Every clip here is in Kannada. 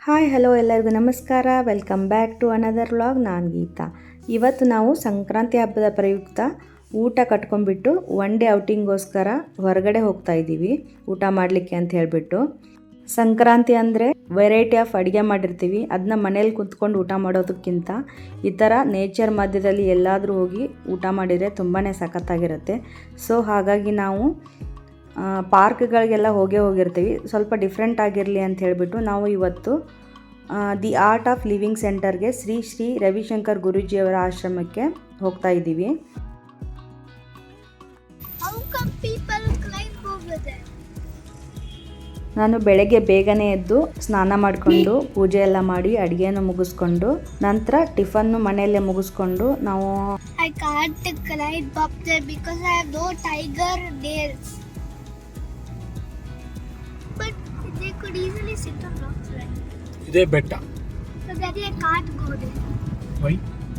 ಹಾಯ್ ಹಲೋ ಎಲ್ಲರಿಗೂ ನಮಸ್ಕಾರ. Welcome back to another vlog. ನಾನು ಗೀತಾ. ಇವತ್ತು ನಾವು ಸಂಕ್ರಾಂತಿ ಹಬ್ಬದ ಪ್ರಯುಕ್ತ ಊಟ ಕಟ್ಕೊಂಡ್ಬಿಟ್ಟು ಒನ್ ಡೇ ಔಟಿಂಗ್ಗೋಸ್ಕರ ಹೊರಗಡೆ ಹೋಗ್ತಾ ಇದ್ದೀವಿ ಊಟ ಮಾಡಲಿಕ್ಕೆ ಅಂತ ಹೇಳಿಬಿಟ್ಟು. ಸಂಕ್ರಾಂತಿ ಅಂದರೆ ವೆರೈಟಿ ಆಫ್ ಅಡುಗೆ ಮಾಡಿರ್ತೀವಿ, ಅದನ್ನ ಮನೇಲಿ ಕುತ್ಕೊಂಡು ಊಟ ಮಾಡೋದಕ್ಕಿಂತ ಈ ಥರ ನೇಚರ್ ಮಧ್ಯದಲ್ಲಿ ಎಲ್ಲಾದರೂ ಹೋಗಿ ಊಟ ಮಾಡಿದರೆ ತುಂಬಾ ಸಖತ್ತಾಗಿರುತ್ತೆ. ಸೊ ಹಾಗಾಗಿ ನಾವು ಪಾರ್ಕ್ಗಳಿಗೆಲ್ಲ ಹೋಗಿರ್ತೀವಿ, ಸ್ವಲ್ಪ ಡಿಫ್ರೆಂಟ್ ಆಗಿರಲಿ ಅಂತ ಹೇಳಿಬಿಟ್ಟು ನಾವು ಇವತ್ತು ದಿ ಆರ್ಟ್ ಆಫ್ ಲಿವಿಂಗ್ ಸೆಂಟರ್ಗೆ ಶ್ರೀ ಶ್ರೀ ರವಿಶಂಕರ್ ಗುರೂಜಿಯವರ ಆಶ್ರಮಕ್ಕೆ ಹೋಗ್ತಾ ಇದ್ದೀವಿ. ನಾನು ಬೆಳಗ್ಗೆ ಬೇಗನೆ ಎದ್ದು ಸ್ನಾನ ಮಾಡಿಕೊಂಡು ಪೂಜೆ ಎಲ್ಲ ಮಾಡಿ ಅಡುಗೆಯನ್ನು ಮುಗಿಸ್ಕೊಂಡು ನಂತರ ಟಿಫನ್ನು ಮನೆಯಲ್ಲೇ ಮುಗಿಸ್ಕೊಂಡು ನಾವು I can't climb up there because I have no tiger nails. But they could easily sit on rocks, right? They better. So Daddy, I can't go there. Why?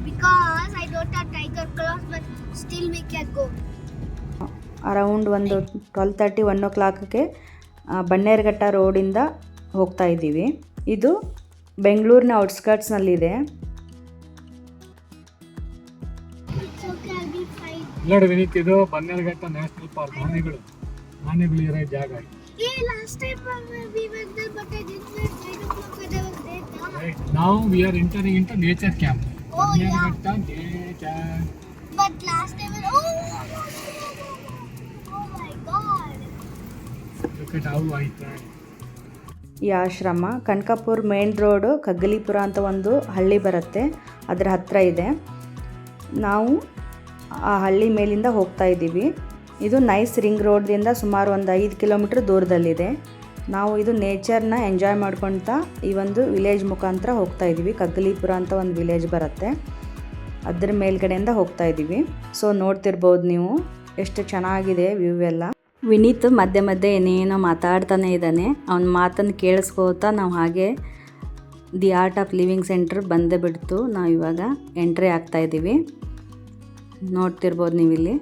Because I don't have tiger claws, but still we can go. Around ಒಂದು 12:30 1 o'clockಗೆ ಬನ್ನೇರುಘಟ್ಟ ರೋಡಿಂದ ಹೋಗ್ತಾ ಇದ್ದೀವಿ. ಇದು ಬೆಂಗಳೂರಿನ ಔಟ್ಸ್ಕರ್ಟ್ಸ್ನಲ್ಲಿದೆ. ನೋಡಿ ವಿನೀತ್, ಇದು ಬನ್ನೇರುಘಟ್ಟ ನ್ಯಾಷನಲ್ ಪಾರ್ಕ್. ಆನೆಗಳು ಇರೋ ಜಾಗ. Yeah, last time we went there, but I didn't wear tiger claws when I was there. Right. Now we are entering into nature camp. Oh yeah. Nature. But last time, oh my God. Look at how I tried. ಈ ಆಶ್ರಮ ಕನಕಪುರ ಮೇನ್ ರೋಡು ಕಗ್ಗಲೀಪುರ ಅಂತ ಒಂದು ಹಳ್ಳಿ ಬರುತ್ತೆ, ಅದರ ಹತ್ತಿರ ಇದೆ. ನಾವು ಆ ಹಳ್ಳಿ ಮೇಲಿಂದ ಹೋಗ್ತಾ ಇದ್ದೀವಿ. ಇದು ನೈಸ್ ರಿಂಗ್ ರೋಡ್ದಿಂದ ಸುಮಾರು ಒಂದು 5 ಕಿಲೋಮೀಟ್ರ್ ದೂರದಲ್ಲಿದೆ. ನಾವು ಇದು ನೇಚರ್ನ ಎಂಜಾಯ್ ಮಾಡ್ಕೊಳ್ತಾ ಈ ಒಂದು ವಿಲೇಜ್ ಮುಖಾಂತರ ಹೋಗ್ತಾ ಇದ್ದೀವಿ. ಕಗ್ಗಲೀಪುರ ಅಂತ ಒಂದು ವಿಲೇಜ್ ಬರುತ್ತೆ, ಅದ್ರ ಮೇಲ್ಗಡೆಯಿಂದ ಹೋಗ್ತಾ ಇದ್ದೀವಿ. ಸೊ ನೋಡ್ತಿರ್ಬೋದು ನೀವು ಎಷ್ಟು ಚೆನ್ನಾಗಿದೆ ವ್ಯೂ ಎಲ್ಲ. ವಿನೀತ್ ಮಧ್ಯೆ ಮಧ್ಯೆ ಏನೇನೋ ಮಾತಾಡ್ತಾನೆ ಇದ್ದಾನೆ. ಅವನ ಮಾತನ್ನು ಕೇಳಿಸ್ಕೋತಾ ನಾವು ಹಾಗೆ the art of living centre ಬಂದೇ ಬಿಡ್ತು. ನಾವು ಇವಾಗ ಎಂಟ್ರಿ ಆಗ್ತಾ ಇದ್ದೀವಿ, ನೋಡ್ತಿರ್ಬೋದು ನೀವಿಲ್ಲಿ.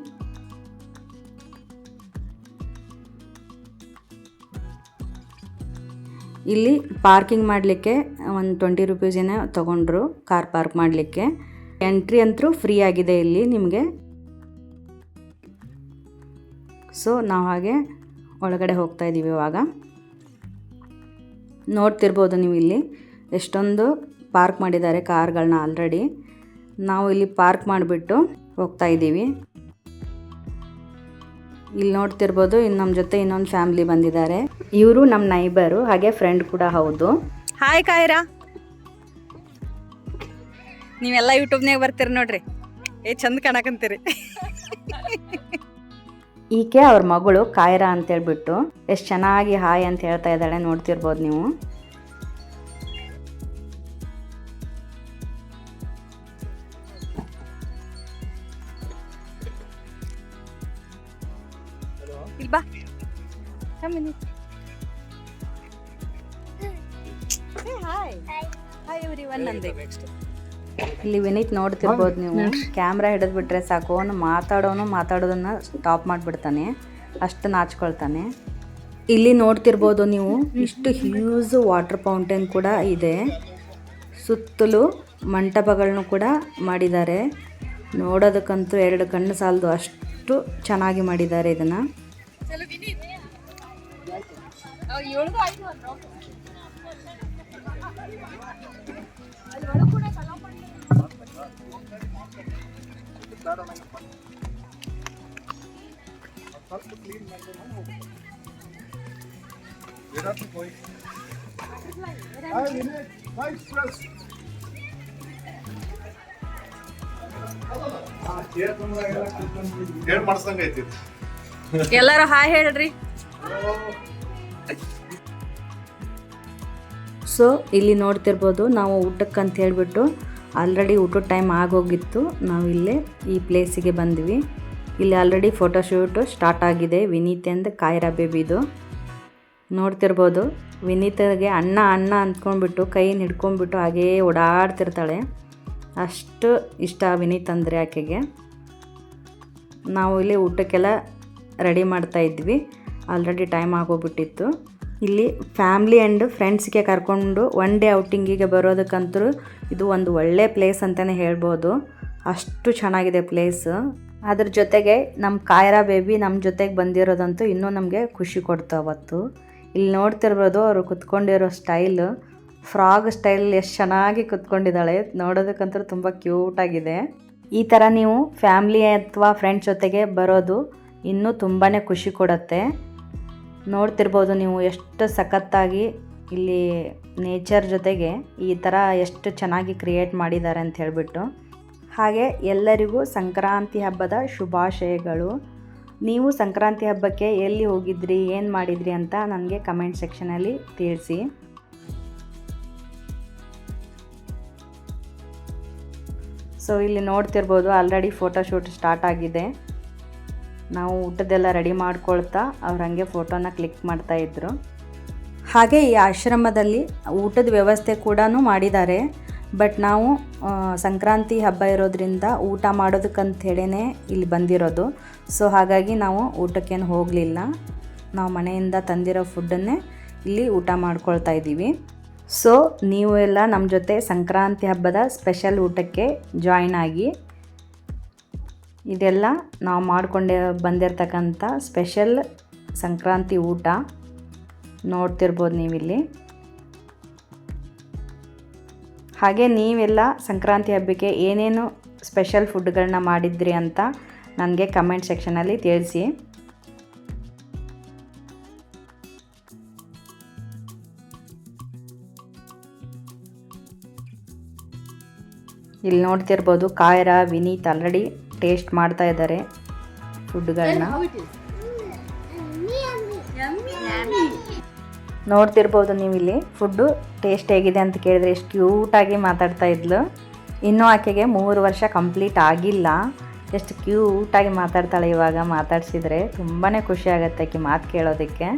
ಇಲ್ಲಿ ಪಾರ್ಕಿಂಗ್ ಮಾಡಲಿಕ್ಕೆ ಒಂದು 20 ರೂಪೀಸ್ ಏನೋ ತೊಗೊಂಡ್ರು ಕಾರ್ ಪಾರ್ಕ್ ಮಾಡಲಿಕ್ಕೆ. ಎಂಟ್ರಿ ಅಂತೂ ಫ್ರೀ ಆಗಿದೆ ಇಲ್ಲಿ ನಿಮಗೆ. ಸೊ ನಾವು ಹಾಗೆ ಒಳಗಡೆ ಹೋಗ್ತಾ ಇದ್ದೀವಿ. ಇವಾಗ ನೋಡ್ತಿರ್ಬೋದು ನೀವು ಇಲ್ಲಿ ಎಷ್ಟೊಂದು ಪಾರ್ಕ್ ಮಾಡಿದ್ದಾರೆ ಕಾರ್ಗಳನ್ನ ಆಲ್ರೆಡಿ. ನಾವು ಇಲ್ಲಿ ಪಾರ್ಕ್ ಮಾಡಿಬಿಟ್ಟು ಹೋಗ್ತಾ ಇದ್ದೀವಿ. ಇಲ್ಲಿ ನೋಡ್ತಿರ್ಬೋದು ನಮ್ಮ ಜೊತೆ ಇನ್ನೊಂದು ಫ್ಯಾಮಿಲಿ ಬಂದಿದ್ದಾರೆ. ಇವರು ನಮ್ಮ ನೈಬರು, ಹಾಗೆ ಫ್ರೆಂಡ್ ಕೂಡ ಹೌದು. ಹಾಯ್ ಕಾಯ್ರಾ, ನೀವೆಲ್ಲ ಯೂಟ್ಯೂಬ್ನಾಗ ಬರ್ತೀರಿ ನೋಡ್ರಿ, ಚಂದ ಕಾಣಕಂತೀರಿ. ಈಕೆ ಅವ್ರ ಮಗಳು ಕಾಯ್ರಾ ಅಂತೇಳ್ಬಿಟ್ಟು ಎಷ್ಟು ಚೆನ್ನಾಗಿ ಹಾಯ್ ಅಂತ ಹೇಳ್ತಾ ಇದ್ದಾಳೆ, ನೋಡ್ತಿರ್ಬೋದು ನೀವು. ಇಲ್ಬಾ ಕಮ್ಮಿನಿ. ಹಾಯ್ ಎವ್ರಿವನ್ ಅಂದೆ. ಇಲ್ಲಿ ವಿನೀತ್ ನೋಡ್ತಿರ್ಬೋದು ನೀವು, ಕ್ಯಾಮ್ರಾ ಹಿಡಿದ್ಬಿಟ್ರೆ ಸಾಕು ಅವನು ಮಾತಾಡೋದನ್ನು ಸ್ಟಾಪ್ ಮಾಡಿಬಿಡ್ತಾನೆ, ಅಷ್ಟು ನಾಚ್ಕೊಳ್ತಾನೆ. ಇಲ್ಲಿ ನೋಡ್ತಿರ್ಬೋದು ನೀವು ಇಷ್ಟು ಹ್ಯೂಜ್ ವಾಟರ್ ಫೌಂಟೇನ್ ಕೂಡ ಇದೆ. ಸುತ್ತಲೂ ಮಂಟಪಗಳನ್ನು ಕೂಡ ಮಾಡಿದ್ದಾರೆ. ನೋಡೋದಕ್ಕಂತೂ 2 ಕಣ್ಣು ಸಾಲದು, ಅಷ್ಟು ಚೆನ್ನಾಗಿ ಮಾಡಿದ್ದಾರೆ ಇದನ್ನು. ಎಲ್ಲರೂ ಹಾಯ್ ಹೇಳ್ರಿ. ಸೊ ಇಲ್ಲಿ ನೋಡ್ತಿರ್ಬೋದು ನಾವು ಊಟಕ್ಕಂತ ಹೇಳಿಬಿಟ್ಟು ಆಲ್ರೆಡಿ ಊಟದ ಟೈಮ್ ಆಗೋಗಿತ್ತು. ನಾವು ಇಲ್ಲೇ ಈ ಪ್ಲೇಸಿಗೆ ಬಂದ್ವಿ. ಇಲ್ಲಿ ಆಲ್ರೆಡಿ ಫೋಟೋಶೂಟು ಸ್ಟಾರ್ಟ್ ಆಗಿದೆ ವಿನೀತ್ ಅಂದ್ ಕಾಯ್ರಾ ಬೇಬಿದು. ನೋಡ್ತಿರ್ಬೋದು ವಿನೀತ್ಗೆ ಅಣ್ಣ ಅಂದ್ಕೊಂಡ್ಬಿಟ್ಟು ಕೈನ ಹಿಡ್ಕೊಂಡ್ಬಿಟ್ಟು ಹಾಗೇ ಓಡಾಡ್ತಿರ್ತಾಳೆ, ಅಷ್ಟು ಇಷ್ಟ ವಿನೀತ್ ಅಂದರೆ ಆಕೆಗೆ. ನಾವು ಇಲ್ಲಿ ಊಟಕ್ಕೆಲ್ಲ ರೆಡಿ ಮಾಡ್ತಾ ಇದ್ವಿ, ಆಲ್ರೆಡಿ ಟೈಮ್ ಆಗೋಗ್ಬಿಟ್ಟಿತ್ತು. ಇಲ್ಲಿ ಫ್ಯಾಮ್ಲಿ ಆ್ಯಂಡ್ ಫ್ರೆಂಡ್ಸ್ಗೆ ಕರ್ಕೊಂಡು ಒನ್ ಡೇ ಔಟಿಂಗಿಗೆ ಬರೋದಕ್ಕಂತೂ ಇದು ಒಂದು ಒಳ್ಳೆ ಪ್ಲೇಸ್ ಅಂತಲೇ ಹೇಳ್ಬೋದು. ಅಷ್ಟು ಚೆನ್ನಾಗಿದೆ ಪ್ಲೇಸ್. ಅದ್ರ ಜೊತೆಗೆ ನಮ್ಮ ಕಾಯ್ರಾ ಬೇಬಿ ನಮ್ಮ ಜೊತೆಗೆ ಬಂದಿರೋದಂತೂ ಇನ್ನೂ ನಮಗೆ ಖುಷಿ ಕೊಡ್ತು ಅವತ್ತು. ಇಲ್ಲಿ ನೋಡ್ತಿರ್ಬೋದು ಅವರು ಕುತ್ಕೊಂಡಿರೋ ಸ್ಟೈಲ್, ಫ್ರಾಗ್ ಸ್ಟೈಲ್ ಎಷ್ಟು ಚೆನ್ನಾಗಿ ಕುತ್ಕೊಂಡಿದ್ದಾಳೆ. ನೋಡೋದಕ್ಕಂತೂ ತುಂಬ ಕ್ಯೂಟಾಗಿದೆ. ಈ ಥರ ನೀವು ಫ್ಯಾಮ್ಲಿ ಅಥವಾ ಫ್ರೆಂಡ್ಸ್ ಜೊತೆಗೆ ಬರೋದು ಇನ್ನೂ ತುಂಬಾ ಖುಷಿ ಕೊಡುತ್ತೆ. ನೋಡ್ತಿರ್ಬೋದು ನೀವು ಎಷ್ಟು ಸಖತ್ತಾಗಿ ಇಲ್ಲಿ ನೇಚರ್ ಜೊತೆಗೆ ಈ ಥರ ಎಷ್ಟು ಚೆನ್ನಾಗಿ ಕ್ರಿಯೇಟ್ ಮಾಡಿದ್ದಾರೆ ಅಂತ ಹೇಳಿಬಿಟ್ಟು. ಹಾಗೆ ಎಲ್ಲರಿಗೂ ಸಂಕ್ರಾಂತಿ ಹಬ್ಬದ ಶುಭಾಶಯಗಳು. ನೀವು ಸಂಕ್ರಾಂತಿ ಹಬ್ಬಕ್ಕೆ ಎಲ್ಲಿ ಹೋಗಿದ್ರಿ, ಏನು ಮಾಡಿದ್ರಿ ಅಂತ ನನಗೆ ಕಮೆಂಟ್ ಸೆಕ್ಷನಲ್ಲಿ ತಿಳಿಸಿ. ಸೊ ಇಲ್ಲಿ ನೋಡ್ತಿರ್ಬೋದು ಆಲ್ರೆಡಿ ಫೋಟೋಶೂಟ್ ಸ್ಟಾರ್ಟ್ ಆಗಿದೆ. ನಾವು ಊಟದೆಲ್ಲ ರೆಡಿ ಮಾಡ್ಕೊಳ್ತಾ ಅವ್ರು ಹಾಗೆ ಫೋಟೋನ ಕ್ಲಿಕ್ ಮಾಡ್ತಾಯಿದ್ರು. ಹಾಗೆ ಈ ಆಶ್ರಮದಲ್ಲಿ ಊಟದ ವ್ಯವಸ್ಥೆ ಕೂಡ ಮಾಡಿದ್ದಾರೆ. ಬಟ್ ನಾವು ಸಂಕ್ರಾಂತಿ ಹಬ್ಬ ಇರೋದ್ರಿಂದ ಊಟ ಮಾಡೋದಕ್ಕಂಥೇಳೇ ಇಲ್ಲಿ ಬಂದಿರೋದು. ಸೊ ಹಾಗಾಗಿ ನಾವು ಊಟಕ್ಕೇನು ಹೋಗಲಿಲ್ಲ. ನಾವು ಮನೆಯಿಂದ ತಂದಿರೋ ಫುಡ್ಡನ್ನೇ ಇಲ್ಲಿ ಊಟ ಮಾಡ್ಕೊಳ್ತಾ ಇದ್ದೀವಿ. ಸೊ ನೀವು ಎಲ್ಲ ನಮ್ಮ ಜೊತೆ ಸಂಕ್ರಾಂತಿ ಹಬ್ಬದ ಸ್ಪೆಷಲ್ ಊಟಕ್ಕೆ ಜಾಯ್ನ್ ಆಗಿ. ಇದೆಲ್ಲ ನಾವು ಮಾಡಿಕೊಂಡೆ ಬಂದಿರತಕ್ಕಂಥ ಸ್ಪೆಷಲ್ ಸಂಕ್ರಾಂತಿ ಊಟ ನೋಡ್ತಿರ್ಬೋದು ನೀವಿಲ್ಲಿ. ಹಾಗೆ ನೀವೆಲ್ಲ ಸಂಕ್ರಾಂತಿ ಹಬ್ಬಕ್ಕೆ ಏನೇನು ಸ್ಪೆಷಲ್ ಫುಡ್ಗಳನ್ನ ಮಾಡಿದ್ರಿ ಅಂತ ನನಗೆ ಕಮೆಂಟ್ ಸೆಕ್ಷನಲ್ಲಿ ತಿಳಿಸಿ. ಇಲ್ಲಿ ನೋಡ್ತಿರ್ಬೋದು ಕಾಯ್ರಾ, ವಿನೀತ್ ಆಲ್ರೆಡಿ ಟೇಸ್ಟ್ ಮಾಡ್ತಾ ಇದ್ದಾರೆ ಫುಡ್ಗಳನ್ನ. ನೋಡ್ತಿರ್ಬೋದು ನೀವು ಇಲ್ಲಿ ಫುಡ್ಡು ಟೇಸ್ಟ್ ಹೇಗಿದೆ ಅಂತ ಕೇಳಿದ್ರೆ ಎಷ್ಟು ಕ್ಯೂಟಾಗಿ ಮಾತಾಡ್ತಾ ಇದ್ಲು. ಇನ್ನೂ ಆಕೆಗೆ 3 ವರ್ಷ ಕಂಪ್ಲೀಟ್ ಆಗಿಲ್ಲ. ಎಷ್ಟು ಕ್ಯೂಟಾಗಿ ಮಾತಾಡ್ತಾಳೆ ಇವಾಗ. ಮಾತಾಡ್ಸಿದ್ರೆ ತುಂಬಾ ಖುಷಿ ಆಗುತ್ತೆ ಆಕೆ ಮಾತು ಕೇಳೋದಕ್ಕೆ.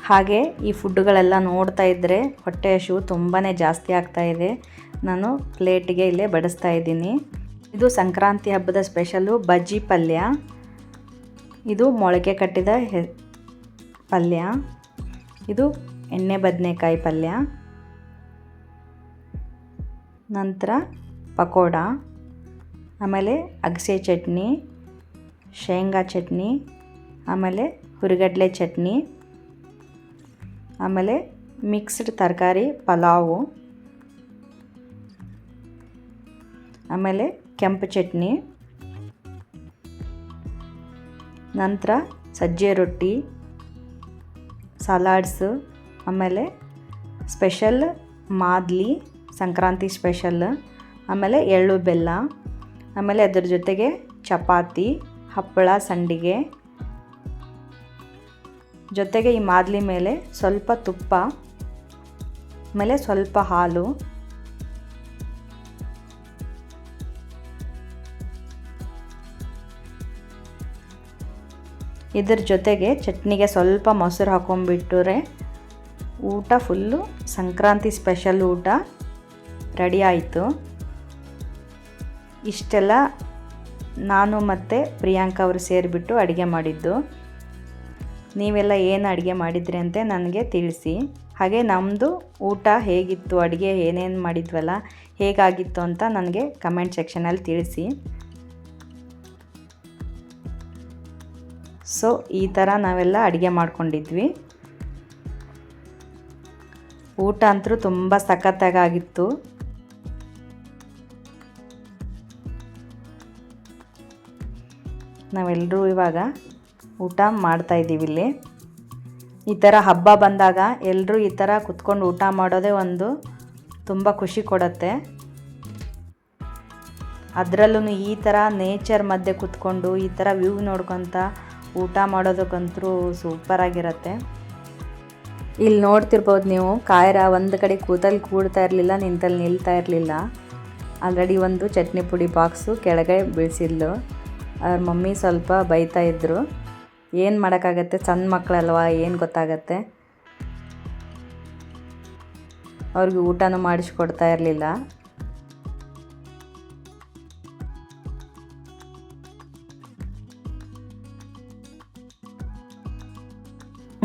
ಹಾಗೆ ಈ ಫುಡ್ಡುಗಳೆಲ್ಲ ನೋಡ್ತಾ ಇದ್ದರೆ ಹೊಟ್ಟೆ ಹಸಿವು ತುಂಬಾ ಜಾಸ್ತಿ ಆಗ್ತಾ ಇದೆ. ನಾನು ಪ್ಲೇಟಿಗೆ ಇಲ್ಲೇ ಬಡಿಸ್ತಾ ಇದ್ದೀನಿ. ಇದು ಸಂಕ್ರಾಂತಿ ಹಬ್ಬದ ಸ್ಪೆಷಲು ಬಜ್ಜಿ ಪಲ್ಯ. ಇದು ಮೊಳಕೆ ಕಟ್ಟಿದ ಪಲ್ಯ. ಇದು ಎಣ್ಣೆ ಬದನೆಕಾಯಿ ಪಲ್ಯ. ನಂತರ ಪಕೋಡ, ಆಮೇಲೆ ಅಗಸೆ ಚಟ್ನಿ, ಶೇಂಗಾ ಚಟ್ನಿ, ಆಮೇಲೆ ಹುರಿಗಡಲೆ ಚಟ್ನಿ, ಆಮೇಲೆ ಮಿಕ್ಸ್ಡ್ ತರಕಾರಿ ಪಲಾವು, ಆಮೇಲೆ ಕೆಂಪು ಚಟ್ನಿ, ನಂತರ ಸಜ್ಜೆ ರೊಟ್ಟಿ, ಸಲಾಡ್ಸು, ಆಮೇಲೆ ಸ್ಪೆಷಲ್ ಮಾದ್ಲಿ ಸಂಕ್ರಾಂತಿ ಸ್ಪೆಷಲ್, ಆಮೇಲೆ ಎಳ್ಳು ಬೆಲ್ಲ, ಆಮೇಲೆ ಅದ್ರ ಜೊತೆಗೆ ಚಪಾತಿ, ಹಪ್ಪಳ, ಸಂಡಿಗೆ, ಜೊತೆಗೆ ಈ ಮಾದ್ಲಿ ಮೇಲೆ ಸ್ವಲ್ಪ ತುಪ್ಪ, ಆಮೇಲೆ ಸ್ವಲ್ಪ ಹಾಲು, ಇದ್ರ ಜೊತೆಗೆ ಚಟ್ನಿಗೆ ಸ್ವಲ್ಪ ಮೊಸರು ಹಾಕೊಂಡ್ಬಿಟ್ಟರೆ ಊಟ ಫುಲ್ಲು ಸಂಕ್ರಾಂತಿ ಸ್ಪೆಷಲ್ ಊಟ ರೆಡಿ ಆಯಿತು. ಇಷ್ಟೆಲ್ಲ ನಾನು ಮತ್ತು ಪ್ರಿಯಾಂಕಾ ಅವರು ಸೇರಿಬಿಟ್ಟು ಅಡುಗೆ ಮಾಡಿದ್ದು. ನೀವೆಲ್ಲ ಏನು ಅಡುಗೆ ಮಾಡಿದ್ರಿ ಅಂತ ನನಗೆ ತಿಳಿಸಿ. ಹಾಗೆ ನಮ್ಮದು ಊಟ ಹೇಗಿತ್ತು, ಅಡುಗೆ ಏನೇನು ಮಾಡಿದ್ವಲ್ಲ ಹೇಗಾಗಿತ್ತು ಅಂತ ನನಗೆ ಕಮೆಂಟ್ ಸೆಕ್ಷನಲ್ಲಿ ತಿಳಿಸಿ. ಸೊ ಈ ಥರ ನಾವೆಲ್ಲ ಅಡುಗೆ ಮಾಡ್ಕೊಂಡಿದ್ವಿ. ಊಟ ಅಂತೂ ತುಂಬ ಸಖತ್ತಾಗಿತ್ತು. ನಾವೆಲ್ಲರೂ ಇವಾಗ ಊಟ ಮಾಡ್ತಾಯಿದ್ದೀವಿ ಇಲ್ಲಿ. ಈ ಥರ ಹಬ್ಬ ಬಂದಾಗ ಎಲ್ಲರೂ ಈ ಥರ ಕುತ್ಕೊಂಡು ಊಟ ಮಾಡೋದೇ ಒಂದು ತುಂಬ ಖುಷಿ ಕೊಡುತ್ತೆ. ಅದರಲ್ಲೂ ಈ ಥರ ನೇಚರ್ ಮಧ್ಯೆ ಕುತ್ಕೊಂಡು ಈ ಥರ ವ್ಯೂ ನೋಡ್ಕೊತ ಊಟ ಮಾಡೋದಕ್ಕಂತೂ ಸೂಪರಾಗಿರುತ್ತೆ. ಇಲ್ಲಿ ನೋಡ್ತಿರ್ಬೋದು ನೀವು, ಕಾಯ್ರಾ ಒಂದು ಕಡೆ ಕೂತಲ್ಲಿ ಕೂಡ್ತಾ ಇರಲಿಲ್ಲ, ನಿಂತಲ್ಲಿ ನಿಲ್ತಾ ಇರಲಿಲ್ಲ. ಆಲ್ರೆಡಿ ಒಂದು ಚಟ್ನಿ ಪುಡಿ ಬಾಕ್ಸು ಕೆಳಗೆ ಬೀಳಿಸಿದ್ಲು. ಅವ್ರ ಮಮ್ಮಿ ಸ್ವಲ್ಪ ಬೈತಾ ಇದ್ದರು. ಏನು ಮಾಡೋಕ್ಕಾಗತ್ತೆ, ಸಣ್ಣ ಮಕ್ಕಳಲ್ವ, ಏನು ಗೊತ್ತಾಗತ್ತೆ. ಅವ್ರಿಗೆ ಊಟನೂ ಮಾಡಿಸ್ಕೊಡ್ತಾ ಇರಲಿಲ್ಲ.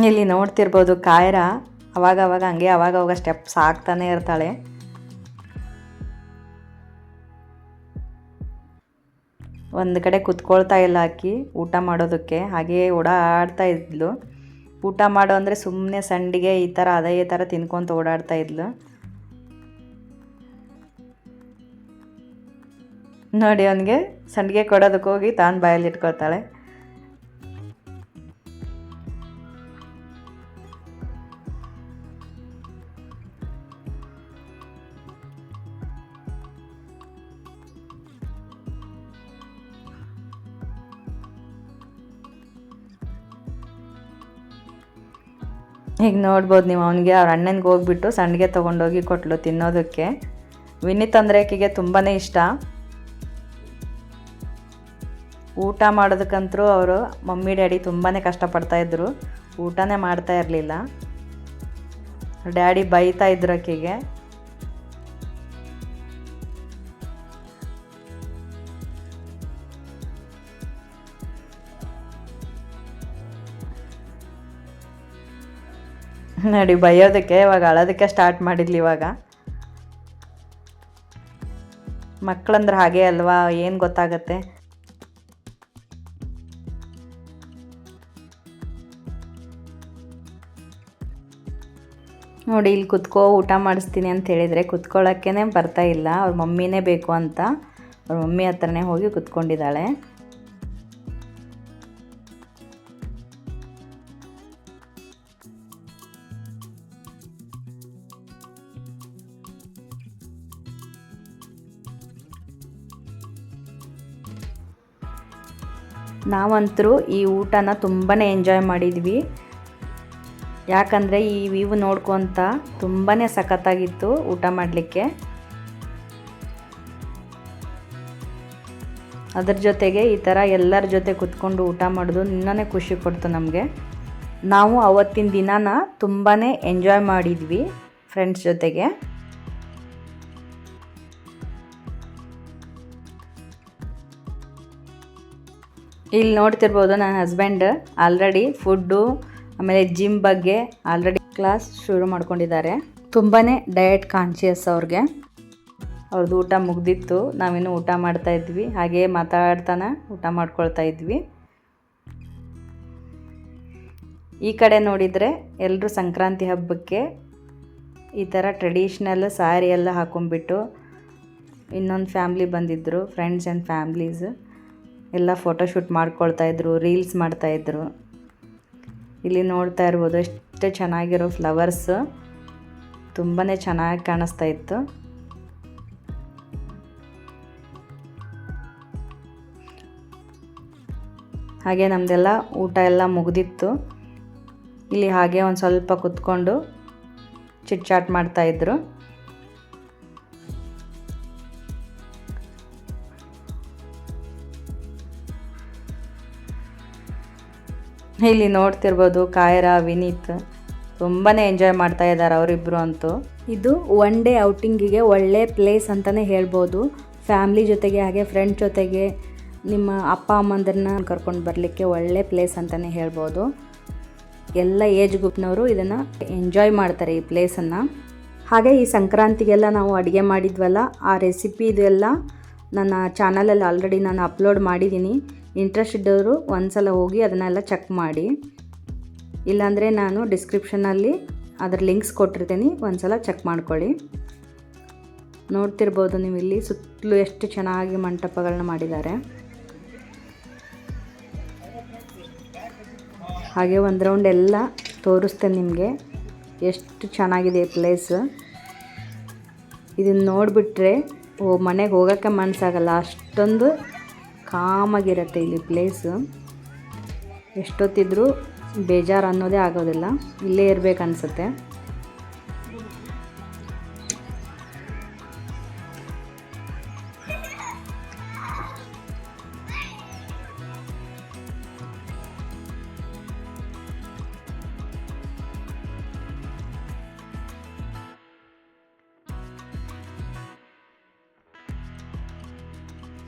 ಇಲ್ಲಿ ನೋಡ್ತಿರ್ಬೋದು ಕಾಯ್ರ ಅವಾಗ ಹಂಗೆ ಅವಾಗ ಸ್ಟೆಪ್ಸ್ ಹಾಕ್ತಾನೆ ಇರ್ತಾಳೆ. ಒಂದು ಕಡೆ ಕುತ್ಕೊಳ್ತಾ ಇಲ್ಲ ಆಕಿ ಊಟ ಮಾಡೋದಕ್ಕೆ, ಹಾಗೇ ಓಡಾಡ್ತಾ ಇದ್ಲು. ಊಟ ಮಾಡೋ ಅಂದರೆ ಸುಮ್ಮನೆ ಸಂಡಿಗೆ ಈ ಥರ ಅದೇ ಥರ ತಿನ್ಕೊತ ಓಡಾಡ್ತಾ ಇದ್ಲು. ನೋಡಿ ಅವನಿಗೆ ಸಂಡಿಗೆ ಕೊಡೋದಕ್ಕೆ ಹೋಗಿ ತಾನು ಬಾಯಲ್ಲಿ ಇಟ್ಕೊತಾಳೆ. ಈಗ ನೋಡ್ಬೋದು ನೀವು, ಅವನಿಗೆ ಅವ್ರ ಅಣ್ಣನಿಗೆ ಹೋಗ್ಬಿಟ್ಟು ಸಂಡಿಗೆ ತೊಗೊಂಡೋಗಿ ಕೊಟ್ಲು ತಿನ್ನೋದಕ್ಕೆ. ವಿನೀತ್ ಅಂದರೆ ಆಕೆಗೆ ತುಂಬಾ ಇಷ್ಟ. ಊಟ ಮಾಡೋದಕ್ಕಂತರೂ ಅವರು ಮಮ್ಮಿ ಡ್ಯಾಡಿ ತುಂಬಾ ಕಷ್ಟಪಡ್ತಾಯಿದ್ರು, ಊಟನೇ ಮಾಡ್ತಾ ಇರಲಿಲ್ಲ. ಡ್ಯಾಡಿ ಬೈತಾ ಇದ್ರು ಆಕೆಗೆ. ನೋಡಿ ಬೈಯೋದಕ್ಕೆ ಇವಾಗ ಅಳೋದಕ್ಕೆ ಸ್ಟಾರ್ಟ್ ಮಾಡಿದ್ಲಿ. ಇವಾಗ ಮಕ್ಕಳಂದ್ರೆ ಹಾಗೆ ಅಲ್ವಾ, ಏನು ಗೊತ್ತಾಗತ್ತೆ. ನೋಡಿ ಇಲ್ಲಿ ಕುತ್ಕೋ ಊಟ ಮಾಡಿಸ್ತೀನಿ ಅಂತ ಹೇಳಿದರೆ ಕುತ್ಕೊಳ್ಳೋಕ್ಕೇ ಬರ್ತಾ ಇಲ್ಲ. ಅವ್ರ ಮಮ್ಮಿನೇ ಬೇಕು ಅಂತ ಅವ್ರ ಮಮ್ಮಿ ಹತ್ರನೇ ಹೋಗಿ ಕುತ್ಕೊಂಡಿದ್ದಾಳೆ. ನಾವಂತರೂ ಈ ಊಟನ ತುಂಬಾ ಎಂಜಾಯ್ ಮಾಡಿದ್ವಿ. ಯಾಕಂದರೆ ಈ ವ್ಯೂ ನೋಡ್ಕೊತ ತುಂಬಾ ಸಖತ್ತಾಗಿತ್ತು ಊಟ ಮಾಡಲಿಕ್ಕೆ. ಅದ್ರ ಜೊತೆಗೆ ಈ ಥರ ಎಲ್ಲರ ಜೊತೆ ಕುತ್ಕೊಂಡು ಊಟ ಮಾಡೋದು ಇನ್ನೂ ಖುಷಿ ಕೊಡ್ತು ನಮಗೆ. ನಾವು ಅವತ್ತಿನ ದಿನಾನ ತುಂಬಾ ಎಂಜಾಯ್ ಮಾಡಿದ್ವಿ ಫ್ರೆಂಡ್ಸ್ ಜೊತೆಗೆ. ಇಲ್ಲಿ ನೋಡ್ತಿರ್ಬೋದು ನನ್ನ ಹಸ್ಬೆಂಡ್ ಆಲ್ರೆಡಿ ಫುಡ್ಡು ಆಮೇಲೆ ಜಿಮ್ ಬಗ್ಗೆ ಆಲ್ರೆಡಿ ಕ್ಲಾಸ್ ಶುರು ಮಾಡ್ಕೊಂಡಿದ್ದಾರೆ. ತುಂಬಾ ಡಯಟ್ ಕಾನ್ಷಿಯಸ್ ಅವ್ರಿಗೆ. ಅವ್ರದ್ದು ಊಟ ಮುಗ್ದಿತ್ತು, ನಾವಿನ್ನೂ ಊಟ ಮಾಡ್ತಾಯಿದ್ವಿ, ಹಾಗೇ ಮಾತಾಡ್ತಾನೆ ಊಟ ಮಾಡ್ಕೊಳ್ತಾ ಇದ್ವಿ. ಈ ಕಡೆ ನೋಡಿದರೆ ಎಲ್ಲರೂ ಸಂಕ್ರಾಂತಿ ಹಬ್ಬಕ್ಕೆ ಈ ಥರ ಟ್ರೆಡಿಷ್ನಲ್ ಸ್ಯಾರಿ ಎಲ್ಲ ಹಾಕೊಂಡ್ಬಿಟ್ಟು ಇನ್ನೊಂದು ಫ್ಯಾಮ್ಲಿ ಬಂದಿದ್ದರು, ಫ್ರೆಂಡ್ಸ್ ಆ್ಯಂಡ್ ಫ್ಯಾಮ್ಲೀಸ್ ಎಲ್ಲ ಫೋಟೋಶೂಟ್ ಮಾಡ್ಕೊಳ್ತಾಯಿದ್ರು, ರೀಲ್ಸ್ ಮಾಡ್ತಾಯಿದ್ರು. ಇಲ್ಲಿ ನೋಡ್ತಾ ಇರ್ಬೋದು ಎಷ್ಟು ಚೆನ್ನಾಗಿರೋ ಫ್ಲವರ್ಸ್, ತುಂಬಾ ಚೆನ್ನಾಗಿ ಕಾಣಿಸ್ತಾ ಇತ್ತು. ಹಾಗೆ ನಮ್ಮದೆಲ್ಲ ಊಟ ಎಲ್ಲ ಮುಗಿದಿತ್ತು. ಇಲ್ಲಿ ಹಾಗೆ ಒಂದು ಸ್ವಲ್ಪ ಕುತ್ಕೊಂಡು ಚಿಟ್ ಚಾಟ್ ಮಾಡ್ತಾಯಿದ್ರು. ಇಲ್ಲಿ ನೋಡ್ತಿರ್ಬೋದು ಕಾಯ್ರ ವಿನೀತ್ ತುಂಬಾ ಎಂಜಾಯ್ ಮಾಡ್ತಾ ಇದ್ದಾರೆ ಅವರಿಬ್ಬರು ಅಂತೂ. ಇದು ಒನ್ ಡೇ ಔಟಿಂಗಿಗೆ ಒಳ್ಳೆ ಪ್ಲೇಸ್ ಅಂತಲೇ ಹೇಳ್ಬೋದು. ಫ್ಯಾಮ್ಲಿ ಜೊತೆಗೆ ಹಾಗೆ ಫ್ರೆಂಡ್ಸ್ ಜೊತೆಗೆ ನಿಮ್ಮ ಅಪ್ಪ ಅಮ್ಮಂದರನ್ನ ಕರ್ಕೊಂಡು ಬರಲಿಕ್ಕೆ ಒಳ್ಳೆ ಪ್ಲೇಸ್ ಅಂತಲೇ ಹೇಳ್ಬೋದು. ಎಲ್ಲ ಏಜ್ ಗ್ರೂಪ್ನವರು ಇದನ್ನು ಎಂಜಾಯ್ ಮಾಡ್ತಾರೆ ಈ ಪ್ಲೇಸನ್ನು. ಹಾಗೆ ಈ ಸಂಕ್ರಾಂತಿಗೆಲ್ಲ ನಾವು ಅಡುಗೆ ಮಾಡಿದ್ವಲ್ಲ, ಆ ರೆಸಿಪಿ ಇದೆಲ್ಲ ನನ್ನ ಚಾನಲಲ್ಲಿ ಆಲ್ರೆಡಿ ನಾನು ಅಪ್ಲೋಡ್ ಮಾಡಿದ್ದೀನಿ. ಇಂಟ್ರೆಸ್ಟ್ ಇದ್ದವರು ಒಂದ್ಸಲ ಹೋಗಿ ಅದನ್ನೆಲ್ಲ ಚೆಕ್ ಮಾಡಿ, ಇಲ್ಲಾಂದರೆ ನಾನು ಡಿಸ್ಕ್ರಿಪ್ಷನಲ್ಲಿ ಅದರ ಲಿಂಕ್ಸ್ ಕೊಟ್ಟಿರ್ತೀನಿ, ಒಂದ್ಸಲ ಚೆಕ್ ಮಾಡ್ಕೊಳ್ಳಿ. ನೋಡ್ತಿರ್ಬೋದು ನೀವು ಇಲ್ಲಿ ಸುತ್ತಲೂ ಎಷ್ಟು ಚೆನ್ನಾಗಿ ಮಂಟಪಗಳನ್ನ ಮಾಡಿದ್ದಾರೆ. ಹಾಗೆ ಒಂದು ರೌಂಡ್ ಎಲ್ಲ ತೋರಿಸ್ತೇನೆ ನಿಮಗೆ, ಎಷ್ಟು ಚೆನ್ನಾಗಿದೆ ಪ್ಲೇಸ್. ಇದನ್ನು ನೋಡಿಬಿಟ್ರೆ ಮನೆಗೆ ಹೋಗೋಕ್ಕೆ ಮನಸ್ಸಾಗಲ್ಲ, ಅಷ್ಟೊಂದು ಕಾಮಾಗಿರುತ್ತೆ ಇಲ್ಲಿ ಪ್ಲೇಸು. ಎಷ್ಟೊತ್ತಿದ್ರೂ ಬೇಜಾರು ಅನ್ನೋದೇ ಆಗೋದಿಲ್ಲ, ಇಲ್ಲೇ ಇರಬೇಕನ್ಸುತ್ತೆ.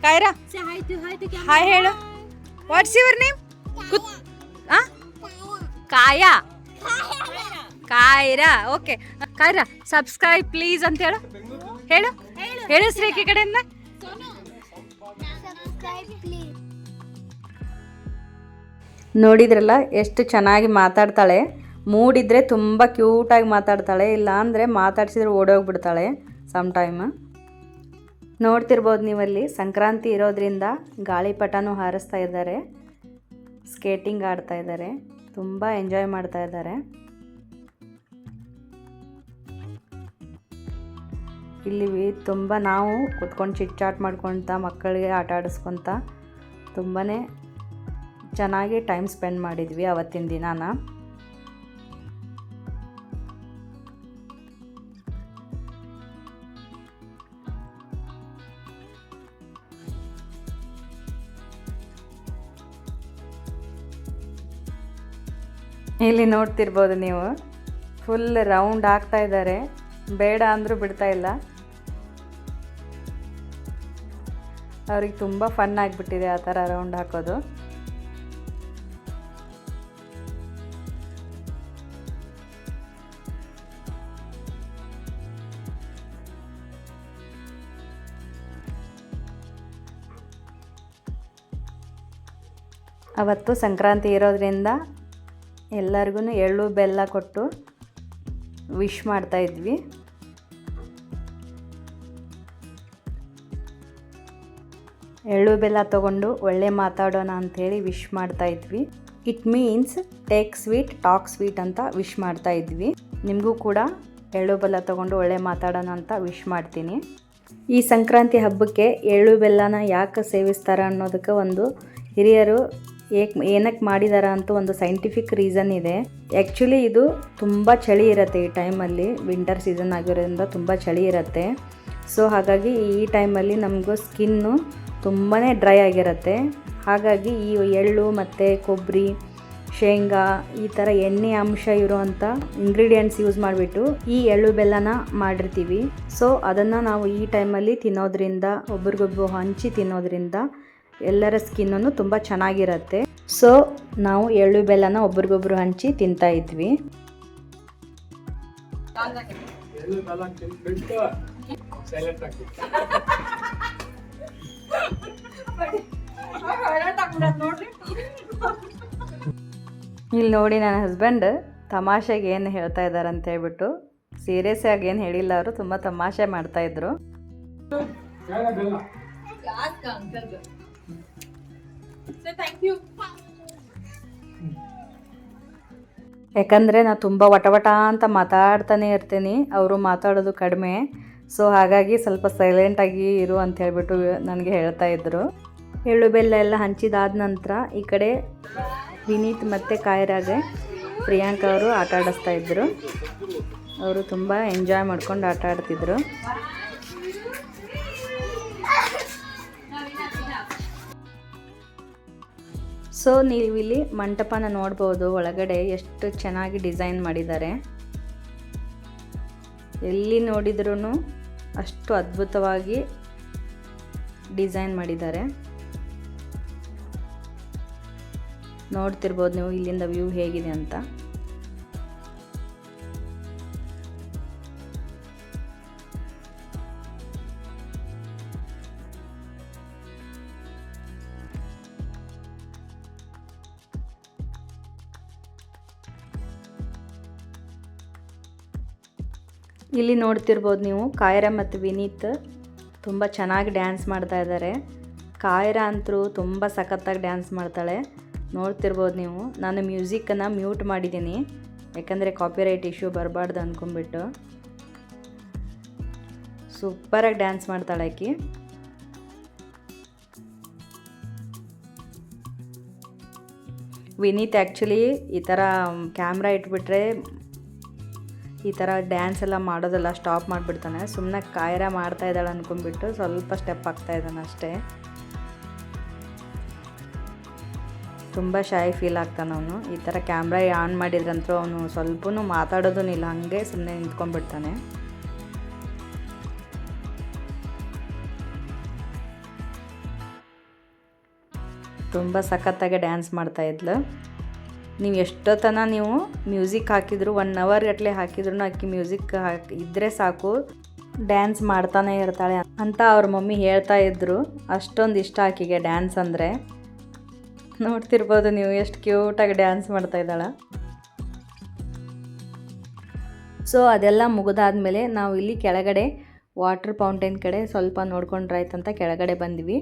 Kyra Say hi to camera. Hi ಹೇಳು. What's your name? ಕಾಯಾ. Kyra. Okay Kyra, subscribe please ಅಂತ ಹೇಳು. ಹೇಳು ಹೇಳು ಶ್ರೇಖೆ ಕಡೆಯಿಂದ. Subscribe please. ನೋಡಿದ್ರಲ್ಲ ಎಷ್ಟು ಚೆನ್ನಾಗಿ ಮಾತಾಡ್ತಾಳೆ. ಮೂಡಿದ್ರೆ ತುಂಬ ಕ್ಯೂಟಾಗಿ ಮಾತಾಡ್ತಾಳೆ, ಇಲ್ಲ ಅಂದರೆ ಮಾತಾಡ್ಸಿದ್ರೆ ಓಡೋಗ್ಬಿಡ್ತಾಳೆ ಸಮ್ ಟೈಮ್. ನೋಡ್ತಿರ್ಬೋದು ನೀವಲ್ಲಿ ಸಂಕ್ರಾಂತಿ ಇರೋದ್ರಿಂದ ಗಾಳಿಪಟನೂ ಹಾರಿಸ್ತಾ ಇದ್ದಾರೆ, ಸ್ಕೇಟಿಂಗ್ ಆಡ್ತಾ ಇದ್ದಾರೆ, ತುಂಬ ಎಂಜಾಯ್ ಮಾಡ್ತಾ ಇದ್ದಾರೆ. ಇಲ್ಲಿ ತುಂಬ ನಾವು ಕುತ್ಕೊಂಡು ಚಿಟ್ಚಾಟ್ ಮಾಡ್ಕೊತ ಮಕ್ಕಳಿಗೆ ಆಟ ಆಡಿಸ್ಕೊತ ತುಂಬಾ ಚೆನ್ನಾಗಿ ಟೈಮ್ ಸ್ಪೆಂಡ್ ಮಾಡಿದ್ವಿ ಅವತ್ತಿನ ದಿನಾನ. ಇಲ್ಲಿ ನೋಡ್ತಿರ್ಬೋದು ನೀವು, ಫುಲ್ ರೌಂಡ್ ಆಗ್ತಾ ಇದ್ದಾರೆ, ಬೇಡ ಅಂದರೂ ಬಿಡ್ತಾ ಇಲ್ಲ. ಅವ್ರಿಗೆ ತುಂಬ ಫನ್ ಆಗಿಬಿಟ್ಟಿದೆ ಆ ಥರ ರೌಂಡ್ ಹಾಕೋದು. ಅವತ್ತು ಸಂಕ್ರಾಂತಿ ಇರೋದ್ರಿಂದ ಎಲ್ಲರಿಗೂ ಎಳ್ಳು ಬೆಲ್ಲ ಕೊಟ್ಟು ವಿಶ್ ಮಾಡ್ತಾಯಿದ್ವಿ. ಎಳ್ಳು ಬೆಲ್ಲ ತೊಗೊಂಡು ಒಳ್ಳೆ ಮಾತಾಡೋಣ ಅಂಥೇಳಿ ವಿಶ್ ಮಾಡ್ತಾಯಿದ್ವಿ. It means take sweet talk sweet ಅಂತ ವಿಶ್ ಮಾಡ್ತಾಯಿದ್ವಿ. ನಿಮಗೂ ಕೂಡ ಎಳ್ಳು ಬೆಲ್ಲ ತೊಗೊಂಡು ಒಳ್ಳೆ ಮಾತಾಡೋಣ ಅಂತ ವಿಶ್ ಮಾಡ್ತೀನಿ. ಈ ಸಂಕ್ರಾಂತಿ ಹಬ್ಬಕ್ಕೆ ಎಳ್ಳು ಬೆಲ್ಲನ ಯಾಕೆ ಸೇವಿಸ್ತಾರೆ ಅನ್ನೋದಕ್ಕೆ ಒಂದು ಹಿರಿಯರು ಏನಕ್ಕೆ ಮಾಡಿದಾರ ಅಂತ ಒಂದು ಸೈಂಟಿಫಿಕ್ ರೀಸನ್ ಇದೆ. ಆ್ಯಕ್ಚುಲಿ ಇದು ತುಂಬ ಚಳಿ ಇರುತ್ತೆ ಈ ಟೈಮಲ್ಲಿ, ವಿಂಟರ್ ಸೀಸನ್ ಆಗಿರೋದ್ರಿಂದ ತುಂಬ ಚಳಿ ಇರುತ್ತೆ. ಸೊ ಹಾಗಾಗಿ ಈ ಟೈಮಲ್ಲಿ ನಮಗೂ ಸ್ಕಿನ್ನು ತುಂಬಾ ಡ್ರೈ ಆಗಿರುತ್ತೆ. ಹಾಗಾಗಿ ಈ ಎಳ್ಳು ಮತ್ತು ಕೊಬ್ಬರಿ, ಶೇಂಗಾ ಈ ಥರ ಎಣ್ಣೆ ಅಂಶ ಇರುವಂಥ ಇಂಗ್ರೀಡಿಯೆಂಟ್ಸ್ ಯೂಸ್ ಮಾಡಿಬಿಟ್ಟು ಈ ಎಳ್ಳು ಬೆಲ್ಲನ ಮಾಡಿರ್ತೀವಿ. ಸೊ ಅದನ್ನು ನಾವು ಈ ಟೈಮಲ್ಲಿ ತಿನ್ನೋದ್ರಿಂದ, ಒಬ್ರಿಗೊಬ್ರು ಹಂಚಿ ತಿನ್ನೋದ್ರಿಂದ ಎಲ್ಲರ ಸ್ಕಿನ್ನೂ ತುಂಬ ಚೆನ್ನಾಗಿರುತ್ತೆ. ಸೊ ನಾವು ಎಳ್ಳು ಬೆಲ್ಲನ ಒಬ್ರಿಗೊಬ್ರು ಹಂಚಿ ತಿಂತಾ ಇದ್ವಿ. ಇಲ್ಲಿ ನೋಡಿ ನನ್ನ ಹಸ್ಬೆಂಡ್ ತಮಾಷೆಗೆ ಏನು ಹೇಳ್ತಾ ಇದ್ದಾರೆ ಅಂತ ಹೇಳ್ಬಿಟ್ಟು, ಸೀರಿಯಸ್ ಆಗಿ ಏನು ಹೇಳಿಲ್ಲ, ಅವರು ತುಂಬ ತಮಾಷೆ ಮಾಡ್ತಾಯಿದ್ರು. ಯಾಕಂದರೆ ನಾನು ತುಂಬ ವಟ ಅಂತ ಮಾತಾಡ್ತಾನೆ ಇರ್ತೀನಿ, ಅವರು ಮಾತಾಡೋದು ಕಡಿಮೆ. ಸೊ ಹಾಗಾಗಿ ಸ್ವಲ್ಪ ಸೈಲೆಂಟಾಗಿ ಇರು ಅಂತ ಹೇಳ್ಬಿಟ್ಟು ನನಗೆ ಹೇಳ್ತಾ ಇದ್ದರು. ಎಳ್ಳು ಬೆಲ್ಲ ಎಲ್ಲ ಹಂಚಿದಾದ ನಂತರ ಈ ಕಡೆ ವಿನೀತ್ ಮತ್ತು ಕಾಯ್ರಾಗೆ ಪ್ರಿಯಾಂಕಾ ಅವರು ಆಟ ಆಡಿಸ್ತಾ ಇದ್ದರು. ಅವರು ತುಂಬ ಎಂಜಾಯ್ ಮಾಡ್ಕೊಂಡು ಆಟ ಆಡ್ತಿದ್ರು. ಸೊ ನೀವಿಲ್ಲಿ ಮಂಟಪನ ನೋಡ್ಬೋದು, ಒಳಗಡೆ ಎಷ್ಟು ಚೆನ್ನಾಗಿ ಡಿಸೈನ್ ಮಾಡಿದ್ದಾರೆ. ಎಲ್ಲಿ ನೋಡಿದ್ರೂ ಅಷ್ಟು ಅದ್ಭುತವಾಗಿ ಡಿಸೈನ್ ಮಾಡಿದ್ದಾರೆ. ನೋಡ್ತಿರ್ಬೋದು ನೀವು ಇಲ್ಲಿಂದ ವ್ಯೂ ಹೇಗಿದೆ ಅಂತ. ಇಲ್ಲಿ ನೋಡ್ತಿರ್ಬೋದು ನೀವು, ಕಾಯ್ರಾ ಮತ್ತು ವಿನೀತ್ ತುಂಬ ಚೆನ್ನಾಗಿ ಡ್ಯಾನ್ಸ್ ಮಾಡ್ತಾ ಇದ್ದಾರೆ. ಕಾಯ್ರಾ ಅಂತೂ ತುಂಬ ಸಖತ್ತಾಗಿ ಡ್ಯಾನ್ಸ್ ಮಾಡ್ತಾಳೆ. ನೋಡ್ತಿರ್ಬೋದು ನೀವು. ನಾನು ಮ್ಯೂಸಿಕ್ಕನ್ನು ಮ್ಯೂಟ್ ಮಾಡಿದ್ದೀನಿ, ಯಾಕಂದರೆ ಕಾಪಿರೈಟ್ ಇಶ್ಯೂ ಬರಬಾರ್ದು ಅಂದ್ಕೊಂಡ್ಬಿಟ್ಟು. ಸೂಪರಾಗಿ ಡ್ಯಾನ್ಸ್ ಮಾಡ್ತಾಳೆ ಆಕಿ. ವಿನೀತ್ ಆ್ಯಕ್ಚುಲಿ ಈ ಥರ ಕ್ಯಾಮ್ರಾ ಇಟ್ಬಿಟ್ರೆ ಈ ಥರ ಡ್ಯಾನ್ಸ್ ಎಲ್ಲ ಮಾಡೋದೆಲ್ಲ ಸ್ಟಾಪ್ ಮಾಡಿಬಿಡ್ತಾನೆ. ಸುಮ್ಮನೆ ಕಾಯ್ರಾ ಮಾಡ್ತಾ ಇದ್ದಾಳೆ ಅಂದ್ಕೊಂಡ್ಬಿಟ್ಟು ಸ್ವಲ್ಪ ಸ್ಟೆಪ್ ಆಗ್ತಾ ಇದ್ದಾನೆ ಅಷ್ಟೇ. ತುಂಬ ಶೈ ಫೀಲ್ ಆಗ್ತಾನೆ ಅವನು. ಈ ಥರ ಕ್ಯಾಮ್ರಾ ಆನ್ ಮಾಡಿದ್ರಂತೂ ಅವನು ಸ್ವಲ್ಪನೂ ಮಾತಾಡೋದೂ ಇಲ್ಲ, ಹಾಗೆ ಸುಮ್ಮನೆ ನಿಂತ್ಕೊಂಡ್ಬಿಡ್ತಾನೆ. ತುಂಬ ಸಖತ್ತಾಗಿ ಡ್ಯಾನ್ಸ್ ಮಾಡ್ತಾಯಿದ್ಲು. ನೀವು ಎಷ್ಟೊತ್ತನ ನೀವು ಮ್ಯೂಸಿಕ್ ಹಾಕಿದ್ರು 1 ಅವರ್ ಗಟ್ಟಲೆ ಹಾಕಿದ್ರು ಆಕಿ ಮ್ಯೂಸಿಕ್ ಇದ್ದರೆ ಸಾಕು ಡ್ಯಾನ್ಸ್ ಮಾಡ್ತಾನೆ ಇರ್ತಾಳೆ ಅಂತ ಅವ್ರ ಮಮ್ಮಿ ಹೇಳ್ತಾ ಇದ್ರು. ಅಷ್ಟೊಂದು ಇಷ್ಟ ಆಕಿಗೆ ಡ್ಯಾನ್ಸ್ ಅಂದರೆ. ನೋಡ್ತಿರ್ಬೋದು ನೀವು ಎಷ್ಟು ಕ್ಯೂಟಾಗಿ ಡ್ಯಾನ್ಸ್ ಮಾಡ್ತಾ ಇದ್ದಾಳೆ. ಸೊ ಅದೆಲ್ಲ ಮುಗಿದಾದ್ಮೇಲೆ ನಾವು ಇಲ್ಲಿ ಕೆಳಗಡೆ ವಾಟರ್ ಫೌಂಟೇನ್ ಕಡೆ ಸ್ವಲ್ಪ ನೋಡ್ಕೊಂಡ್ರಾಯ್ತಂತ ಕೆಳಗಡೆ ಬಂದ್ವಿ.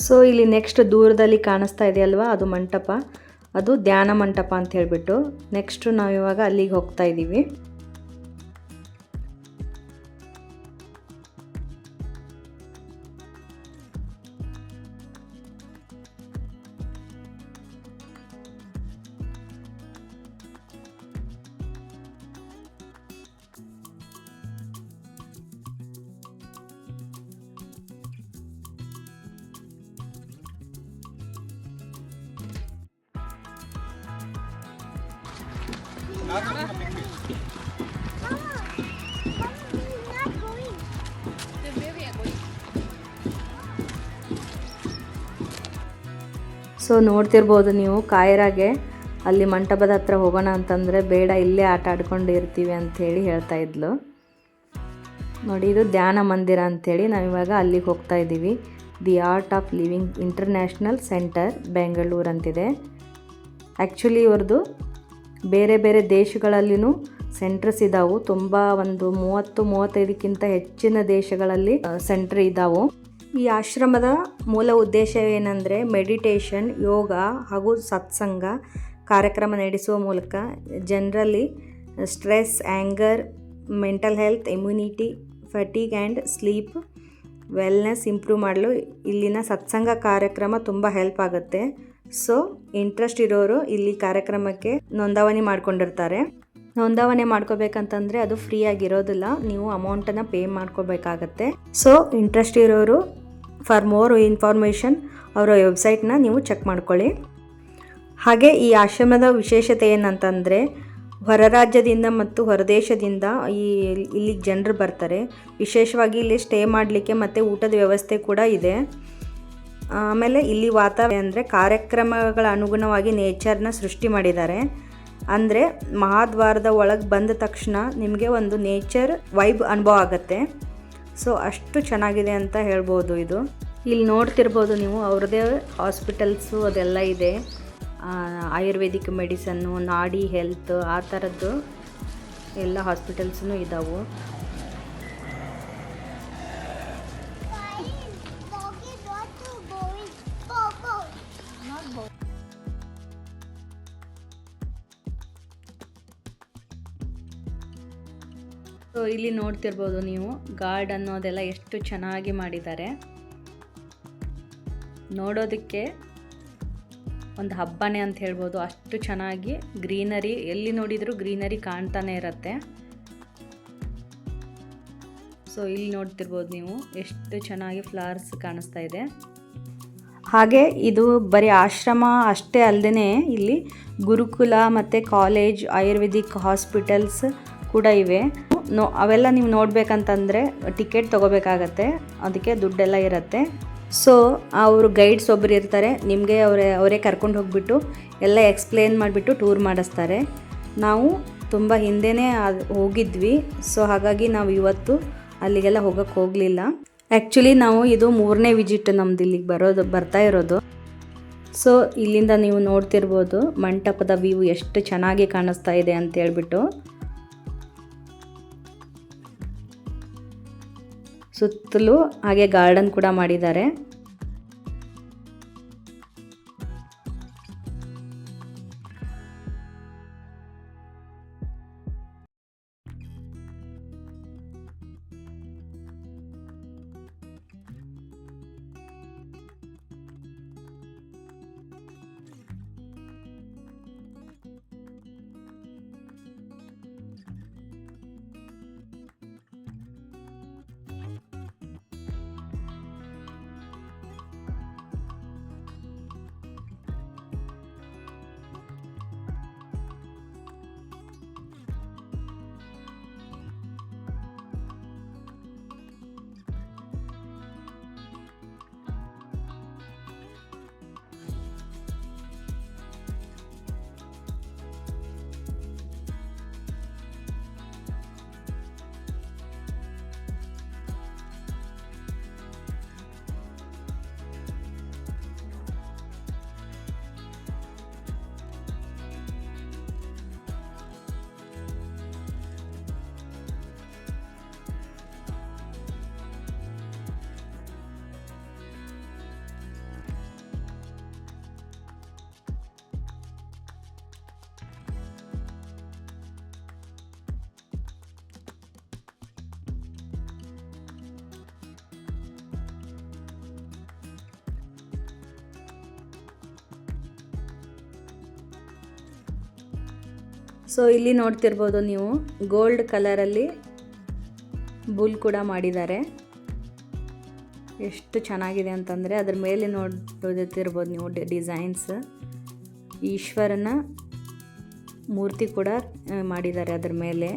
ಸೊ ಇಲ್ಲಿ ನೆಕ್ಸ್ಟ್ ದೂರದಲ್ಲಿ ಕಾಣಿಸ್ತಾ ಇದೆಯಲ್ವಾ ಅದು ಮಂಟಪ, ಅದು ಧ್ಯಾನ ಮಂಟಪ ಅಂತ ಹೇಳಿಬಿಟ್ಟು. ನೆಕ್ಸ್ಟು ನಾವಿವಾಗ ಅಲ್ಲಿಗೆ ಹೋಗ್ತಾ ಇದ್ದೀವಿ. ಸೊ ನೋಡ್ತಿರ್ಬೋದು ನೀವು ಕಾಯ್ರಾಗೆ ಅಲ್ಲಿ ಮಂಟಪದ ಹತ್ರ ಹೋಗೋಣ ಅಂತಂದರೆ ಬೇಡ ಇಲ್ಲೇ ಆಟ ಆಡ್ಕೊಂಡು ಇರ್ತೀವಿ ಅಂಥೇಳಿ ಹೇಳ್ತಾ ಇದ್ಲು. ನೋಡಿ ಇದು ಧ್ಯಾನ ಮಂದಿರ ಅಂಥೇಳಿ ನಾವಿವಾಗ ಅಲ್ಲಿಗೆ ಹೋಗ್ತಾ ಇದ್ದೀವಿ. The art of living international centre Bengaluru ಅಂತಿದೆ. ಆ್ಯಕ್ಚುಲಿ ಇವ್ರದ್ದು ಬೇರೆ ಬೇರೆ ದೇಶಗಳಲ್ಲಿನೂ ಸೆಂಟರ್ಸ್ ಇದ್ದಾವೆ. ತುಂಬ ಒಂದು 30-35ಕ್ಕಿಂತ ಹೆಚ್ಚಿನ ದೇಶಗಳಲ್ಲಿ ಸೆಂಟರ್ ಇದ್ದಾವೆ. ಈ ಆಶ್ರಮದ ಮೂಲ ಉದ್ದೇಶ ಏನಂದರೆ ಮೆಡಿಟೇಷನ್, ಯೋಗ ಹಾಗೂ ಸತ್ಸಂಗ ಕಾರ್ಯಕ್ರಮ ನಡೆಸುವ ಮೂಲಕ ಜನರಲ್ಲಿ stress, anger, mental health, immunity, fatigue and sleep, wellness improve ಮಾಡಲು ಇಲ್ಲಿನ ಸತ್ಸಂಗ ಕಾರ್ಯಕ್ರಮ ತುಂಬ ಹೆಲ್ಪ್ ಆಗುತ್ತೆ. ಸೊ ಇಂಟ್ರೆಸ್ಟ್ ಇರೋರು ಇಲ್ಲಿ ಕಾರ್ಯಕ್ರಮಕ್ಕೆ ನೋಂದಾವಣಿ ಮಾಡ್ಕೊಂಡಿರ್ತಾರೆ. ನೋಂದಾವಣಿ ಮಾಡ್ಕೋಬೇಕಂತಂದರೆ ಅದು ಫ್ರೀ ಆಗಿರೋದಿಲ್ಲ, ನೀವು ಅಮೌಂಟನ್ನು ಪೇ ಮಾಡ್ಕೋಬೇಕಾಗತ್ತೆ. ಸೊ ಇಂಟ್ರೆಸ್ಟ್ ಇರೋರು ಫಾರ್ ಮೋರ್ ಇನ್ಫಾರ್ಮೇಷನ್ ಅವರ ವೆಬ್ಸೈಟ್ನ ನೀವು ಚೆಕ್ ಮಾಡ್ಕೊಳ್ಳಿ. ಹಾಗೆ ಈ ಆಶ್ರಮದ ವಿಶೇಷತೆ ಏನಂತಂದರೆ ಹೊರ ರಾಜ್ಯದಿಂದ ಮತ್ತು ಹೊರದೇಶದಿಂದ ಇಲ್ಲಿ ಜನರು ಬರ್ತಾರೆ. ವಿಶೇಷವಾಗಿ ಇಲ್ಲಿ ಸ್ಟೇ ಮಾಡಲಿಕ್ಕೆ ಮತ್ತು ಊಟದ ವ್ಯವಸ್ಥೆ ಕೂಡ ಇದೆ. ಆಮೇಲೆ ಇಲ್ಲಿ ವಾತಾವರಣ ಅಂದರೆ ಕಾರ್ಯಕ್ರಮಗಳ ಅನುಗುಣವಾಗಿ ನೇಚರ್ನ ಸೃಷ್ಟಿ ಮಾಡಿದ್ದಾರೆ. ಅಂದರೆ ಮಹಾದ್ವಾರದ ಒಳಗೆ ಬಂದ ತಕ್ಷಣ ನಿಮಗೆ ಒಂದು ನೇಚರ್ ವೈಬ್ ಅನುಭವ ಆಗುತ್ತೆ. ಸೊ ಅಷ್ಟು ಚೆನ್ನಾಗಿದೆ ಅಂತ ಹೇಳ್ಬೋದು. ಇದು ಇಲ್ಲಿ ನೋಡ್ತಿರ್ಬೋದು ನೀವು, ಅವ್ರದ್ದೇ ಹಾಸ್ಪಿಟಲ್ಸು ಅದೆಲ್ಲ ಇದೆ. ಆಯುರ್ವೇದಿಕ್ ಮೆಡಿಸನ್ನು, ನಾಡಿ ಹೆಲ್ತ್, ಆ ಥರದ್ದು ಎಲ್ಲ ಹಾಸ್ಪಿಟಲ್ಸೂ ಇದ್ದಾವೆ. ಸೊ ಇಲ್ಲಿ ನೋಡ್ತಿರ್ಬೋದು ನೀವು, ಗಾರ್ಡ್ ಅನ್ನೋದೆಲ್ಲ ಎಷ್ಟು ಚೆನ್ನಾಗಿ ಮಾಡಿದ್ದಾರೆ. ನೋಡೋದಕ್ಕೆ ಒಂದು ಹಬ್ಬನೇ ಅಂತ ಹೇಳ್ಬೋದು. ಅಷ್ಟು ಚೆನ್ನಾಗಿ ಗ್ರೀನರಿ, ಎಲ್ಲಿ ನೋಡಿದರೂ ಗ್ರೀನರಿ ಕಾಣ್ತಾನೆ ಇರುತ್ತೆ. ಸೊ ಇಲ್ಲಿ ನೋಡ್ತಿರ್ಬೋದು ನೀವು, ಎಷ್ಟು ಚೆನ್ನಾಗಿ ಫ್ಲವರ್ಸ್ ಕಾಣಿಸ್ತಾ ಇದೆ. ಹಾಗೆ ಇದು ಬರೀ ಆಶ್ರಮ ಅಷ್ಟೇ ಅಲ್ಲದೆ ಇಲ್ಲಿ ಗುರುಕುಲ ಮತ್ತು ಕಾಲೇಜ್, ಆಯುರ್ವೇದಿಕ್ ಹಾಸ್ಪಿಟಲ್ಸ್ ಕೂಡ ಇವೆ. ಅವೆಲ್ಲ ನೀವು ನೋಡಬೇಕಂತಂದರೆ ಟಿಕೆಟ್ ತೊಗೋಬೇಕಾಗತ್ತೆ, ಅದಕ್ಕೆ ದುಡ್ಡೆಲ್ಲ ಇರುತ್ತೆ. ಸೊ ಅವರು ಗೈಡ್ಸ್ ಒಬ್ಬರು ಇರ್ತಾರೆ, ನಿಮಗೆ ಅವರೇ ಕರ್ಕೊಂಡು ಹೋಗಿಬಿಟ್ಟು ಎಲ್ಲ ಎಕ್ಸ್ಪ್ಲೇನ್ ಮಾಡಿಬಿಟ್ಟು ಟೂರ್ ಮಾಡಿಸ್ತಾರೆ. ನಾವು ತುಂಬ ಹಿಂದೆನೇ ಹೋಗಿದ್ವಿ. ಸೊ ಹಾಗಾಗಿ ನಾವು ಇವತ್ತು ಅಲ್ಲಿಗೆಲ್ಲ ಹೋಗೋಕ್ಕೆ ಹೋಗಲಿಲ್ಲ. ಆ್ಯಕ್ಚುಲಿ ನಾವು ಇದು 3ನೇ ವಿಸಿಟ್ ನಮ್ದು ಇಲ್ಲಿಗೆ ಬರ್ತಾ ಇರೋದು. ಸೊ ಇಲ್ಲಿಂದ ನೀವು ನೋಡ್ತಿರ್ಬೋದು ಮಂಟಪದ ವ್ಯೂ ಎಷ್ಟು ಚೆನ್ನಾಗಿ ಕಾಣಿಸ್ತಾ ಇದೆ ಅಂತ ಹೇಳ್ಬಿಟ್ಟು. ಸುತ್ತಲೂ ಹಾಗೆ ಗಾರ್ಡನ್ ಕೂಡ ಮಾಡಿದ್ದಾರೆ. ಸೊ ಇಲ್ಲಿ ನೋಡ್ತಿರ್ಬೋದು ನೀವು ಗೋಲ್ಡ್ ಕಲರಲ್ಲಿ ಬುಲ್ ಕೂಡ ಮಾಡಿದ್ದಾರೆ. ಎಷ್ಟು ಚೆನ್ನಾಗಿದೆ ಅಂತಂದರೆ ಅದ್ರ ಮೇಲೆ ನೋಡ್ತಿರ್ಬೋದು ನೀವು ಡಿಸೈನ್ಸ್. ಈಶ್ವರನ ಮೂರ್ತಿ ಕೂಡ ಮಾಡಿದ್ದಾರೆ ಅದ್ರ ಮೇಲೆ.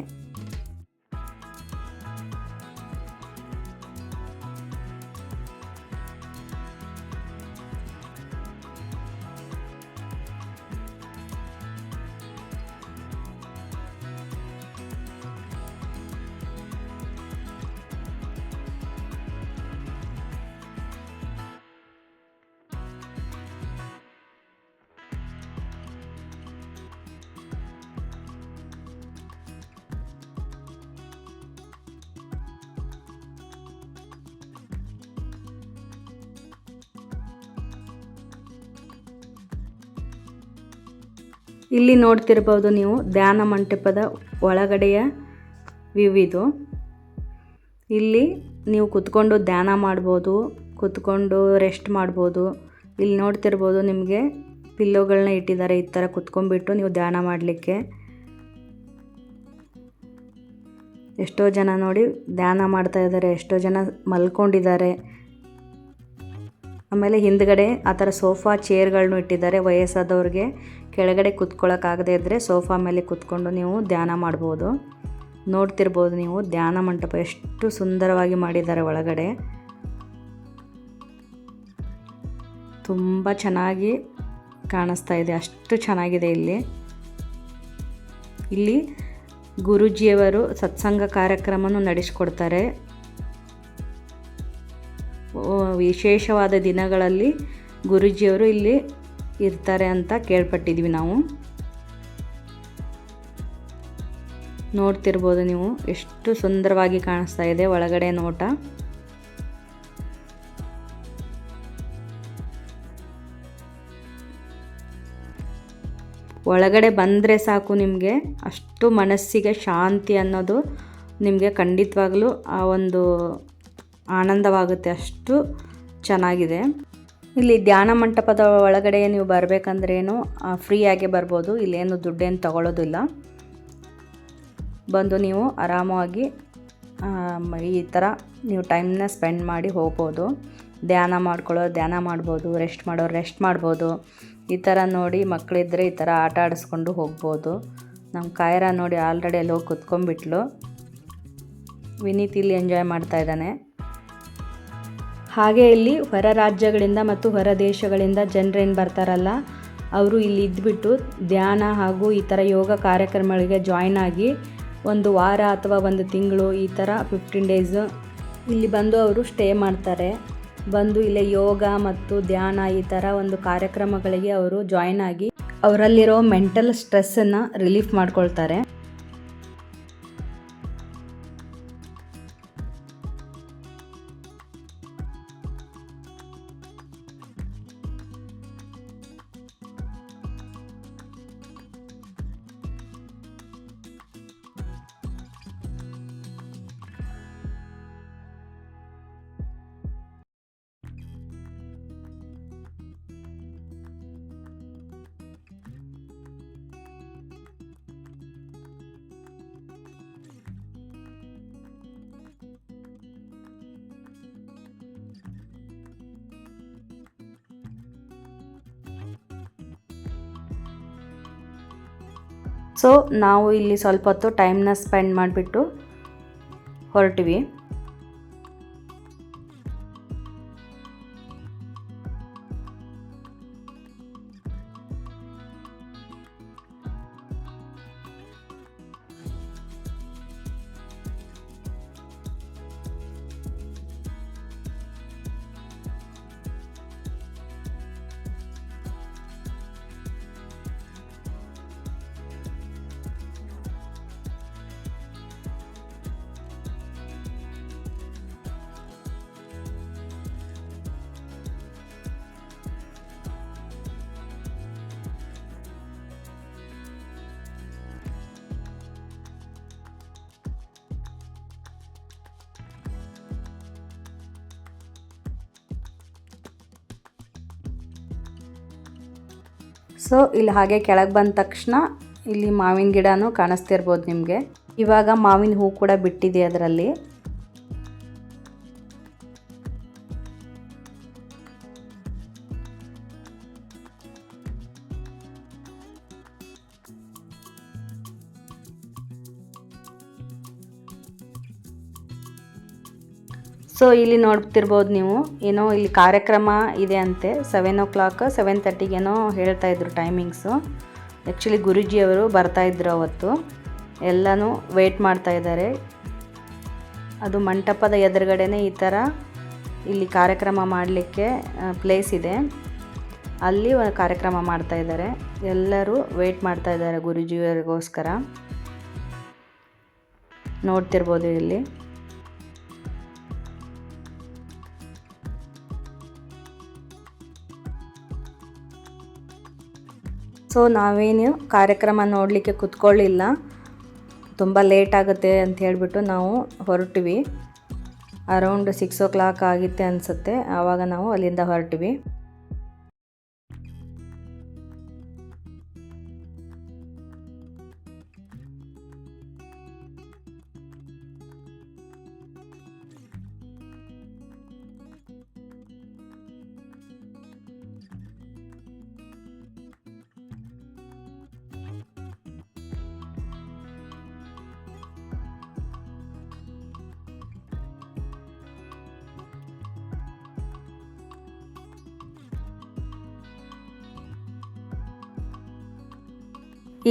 ಇಲ್ಲಿ ನೋಡ್ತಿರ್ಬೋದು ನೀವು ಧ್ಯಾನ ಮಂಟಪದ ಒಳಗಡೆಯ ವ್ಯೂ ಇದು. ಇಲ್ಲಿ ನೀವು ಕುತ್ಕೊಂಡು ಧ್ಯಾನ ಮಾಡ್ಬೋದು, ಕುತ್ಕೊಂಡು ರೆಸ್ಟ್ ಮಾಡ್ಬೋದು. ಇಲ್ಲಿ ನೋಡ್ತಿರ್ಬೋದು ನಿಮಗೆ ಪಿಲ್ಲೋಗಳನ್ನ ಇಟ್ಟಿದ್ದಾರೆ, ಈ ಥರ ಕುತ್ಕೊಂಡ್ಬಿಟ್ಟು ನೀವು ಧ್ಯಾನ ಮಾಡಲಿಕ್ಕೆ. ಎಷ್ಟೋ ಜನ ನೋಡಿ ಧ್ಯಾನ ಮಾಡ್ತಾ ಇದ್ದಾರೆ, ಎಷ್ಟೋ ಜನ ಮಲ್ಕೊಂಡಿದ್ದಾರೆ. ಆಮೇಲೆ ಹಿಂದ್ಗಡೆ ಆ ಥರ ಸೋಫಾ ಚೇರ್ಗಳನ್ನೂ ಇಟ್ಟಿದ್ದಾರೆ. ವಯಸ್ಸಾದವ್ರಿಗೆ ಕೆಳಗಡೆ ಕುತ್ಕೊಳ್ಳೋಕ್ಕಾಗದೇ ಇದ್ದರೆ ಸೋಫಾ ಮೇಲೆ ಕುತ್ಕೊಂಡು ನೀವು ಧ್ಯಾನ ಮಾಡ್ಬೋದು. ನೋಡ್ತಿರ್ಬೋದು ನೀವು ಧ್ಯಾನ ಮಂಟಪ ಎಷ್ಟು ಸುಂದರವಾಗಿ ಮಾಡಿದ್ದಾರೆ. ಒಳಗಡೆ ತುಂಬ ಚೆನ್ನಾಗಿ ಕಾಣಿಸ್ತಾ ಇದೆ, ಅಷ್ಟು ಚೆನ್ನಾಗಿದೆ. ಇಲ್ಲಿ ಗುರೂಜಿಯವರು ಸತ್ಸಂಗ ಕಾರ್ಯಕ್ರಮವನ್ನು ನಡೆಸಿಕೊಡ್ತಾರೆ. ವಿಶೇಷವಾದ ದಿನಗಳಲ್ಲಿ ಗುರೂಜಿಯವರು ಇಲ್ಲಿ ಇರ್ತಾರೆ ಅಂತ ಕೇಳ್ಪಟ್ಟಿದ್ವಿ ನಾವು. ನೋಡ್ತಿರ್ಬೋದು ನೀವು ಎಷ್ಟು ಸುಂದರವಾಗಿ ಕಾಣಿಸ್ತಾ ಇದೆ ಒಳಗಡೆ ನೋಟ. ಒಳಗಡೆ ಬಂದರೆ ಸಾಕು ನಿಮಗೆ ಅಷ್ಟು ಮನಸ್ಸಿಗೆ ಶಾಂತಿ ಅನ್ನೋದು ನಿಮಗೆ ಖಂಡಿತವಾಗ್ಲೂ ಆ ಒಂದು ಆನಂದವಾಗುತ್ತೆ, ಅಷ್ಟು ಚೆನ್ನಾಗಿದೆ. ಇಲ್ಲಿ ಧ್ಯಾನ ಮಂಟಪದ ಒಳಗಡೆ ನೀವು ಬರಬೇಕಂದ್ರೇನು ಫ್ರೀಯಾಗೆ ಬರ್ಬೋದು, ಇಲ್ಲೇನು ದುಡ್ಡೇನು ತಗೊಳ್ಳೋದಿಲ್ಲ. ಬಂದು ನೀವು ಆರಾಮವಾಗಿ ಈ ಥರ ನೀವು ಟೈಮ್ನ ಸ್ಪೆಂಡ್ ಮಾಡಿ ಹೋಗ್ಬೋದು. ಧ್ಯಾನ ಮಾಡ್ಬೋದು, ರೆಸ್ಟ್ ಮಾಡ್ಬೋದು. ಈ ಥರ ನೋಡಿ ಮಕ್ಕಳಿದ್ರೆ ಈ ಥರ ಆಟ ಆಡಿಸ್ಕೊಂಡು ಹೋಗ್ಬೋದು. ನಮ್ಮ ಕಾಯ್ರ ನೋಡಿ ಆಲ್ರೆಡಿ ಅಲ್ಲಿ ಹೋಗಿ ಕುತ್ಕೊಂಡ್ಬಿಟ್ಲು. ವಿನೀತ್ ಇಲ್ಲಿ ಎಂಜಾಯ್ ಮಾಡ್ತಾ ಇದ್ದಾನೆ. ಹಾಗೆ ಇಲ್ಲಿ ಹೊರ ರಾಜ್ಯಗಳಿಂದ ಮತ್ತು ಹೊರ ದೇಶಗಳಿಂದ ಜನರೇನು ಬರ್ತಾರಲ್ಲ, ಅವರು ಇಲ್ಲಿ ಇದ್ದುಬಿಟ್ಟು ಧ್ಯಾನ ಹಾಗೂ ಈ ಥರ ಯೋಗ ಕಾರ್ಯಕ್ರಮಗಳಿಗೆ ಜಾಯ್ನ್ ಆಗಿ ಒಂದು ವಾರ ಅಥವಾ ಒಂದು ತಿಂಗಳು ಈ ಥರ 15 ಡೇಸ್ ಇಲ್ಲಿ ಬಂದು ಅವರು ಸ್ಟೇ ಮಾಡ್ತಾರೆ. ಬಂದು ಇಲ್ಲೇ ಯೋಗ ಮತ್ತು ಧ್ಯಾನ ಈ ಥರ ಒಂದು ಕಾರ್ಯಕ್ರಮಗಳಿಗೆ ಅವರು ಜಾಯಿನ್ ಆಗಿ ಅವರಲ್ಲಿರೋ ಮೆಂಟಲ್ ಸ್ಟ್ರೆಸ್ಸನ್ನು ರಿಲೀಫ್ ಮಾಡ್ಕೊಳ್ತಾರೆ. ಸೊ ನಾವು ಇಲ್ಲಿ ಸ್ವಲ್ಪ ಹೊತ್ತು ಟೈಮ್ನ ಸ್ಪೆಂಡ್ ಮಾಡಿಬಿಟ್ಟು ಹೊರಟಿವಿ. ಸೊ ಇಲ್ಲಿ ಹಾಗೆ ಕೆಳಗೆ ಬಂದ ತಕ್ಷಣ ಇಲ್ಲಿ ಮಾವಿನ ಗಿಡನೂ ಕಾಣಿಸ್ತಿರ್ಬೋದು ನಿಮಗೆ. ಇವಾಗ ಮಾವಿನ ಹೂ ಕೂಡ ಬಿಟ್ಟಿದೆ ಅದರಲ್ಲಿ. ಸೊ ಇಲ್ಲಿ ನೋಡ್ತಿರ್ಬೋದು ನೀವು, ಏನೋ ಇಲ್ಲಿ ಕಾರ್ಯಕ್ರಮ ಇದೆ ಅಂತೆ. 7 o'clock 7:30 ಏನೋ ಹೇಳ್ತಾ ಇದ್ರು ಟೈಮಿಂಗ್ಸು. ಆ್ಯಕ್ಚುಲಿ ಗುರೂಜಿಯವರು ಬರ್ತಾಯಿದ್ರು ಅವತ್ತು. ಎಲ್ಲನೂ ವೆಯ್ಟ್ ಮಾಡ್ತಾ ಇದ್ದಾರೆ. ಅದು ಮಂಟಪದ ಎದುರುಗಡೆನೇ ಈ ಥರ ಇಲ್ಲಿ ಕಾರ್ಯಕ್ರಮ ಮಾಡಲಿಕ್ಕೆ ಪ್ಲೇಸ್ ಇದೆ. ಅಲ್ಲಿ ಒಂದು ಕಾರ್ಯಕ್ರಮ ಮಾಡ್ತಾ ಇದ್ದಾರೆ. ಎಲ್ಲರೂ ವೆಯ್ಟ್ ಮಾಡ್ತಾ ಇದ್ದಾರೆ ಗುರೂಜಿಯವರಿಗೋಸ್ಕರ. ನೋಡ್ತಿರ್ಬೋದು ಇಲ್ಲಿ. ಸೊ ನಾವೇನು ಕಾರ್ಯಕ್ರಮ ನೋಡಲಿಕ್ಕೆ ಕೂತ್ಕೊಳ್ಳಿಲ್ಲ, ತುಂಬ ಲೇಟ್ ಆಗುತ್ತೆ ಅಂತ ಹೇಳಿಬಿಟ್ಟು ನಾವು ಹೊರಟಿವಿ. ಅರೌಂಡ್ 6 o'clock ಆಗಿತ್ತೆ ಅನಿಸುತ್ತೆ, ಆವಾಗ ನಾವು ಅಲ್ಲಿಂದ ಹೊರಟಿವಿ.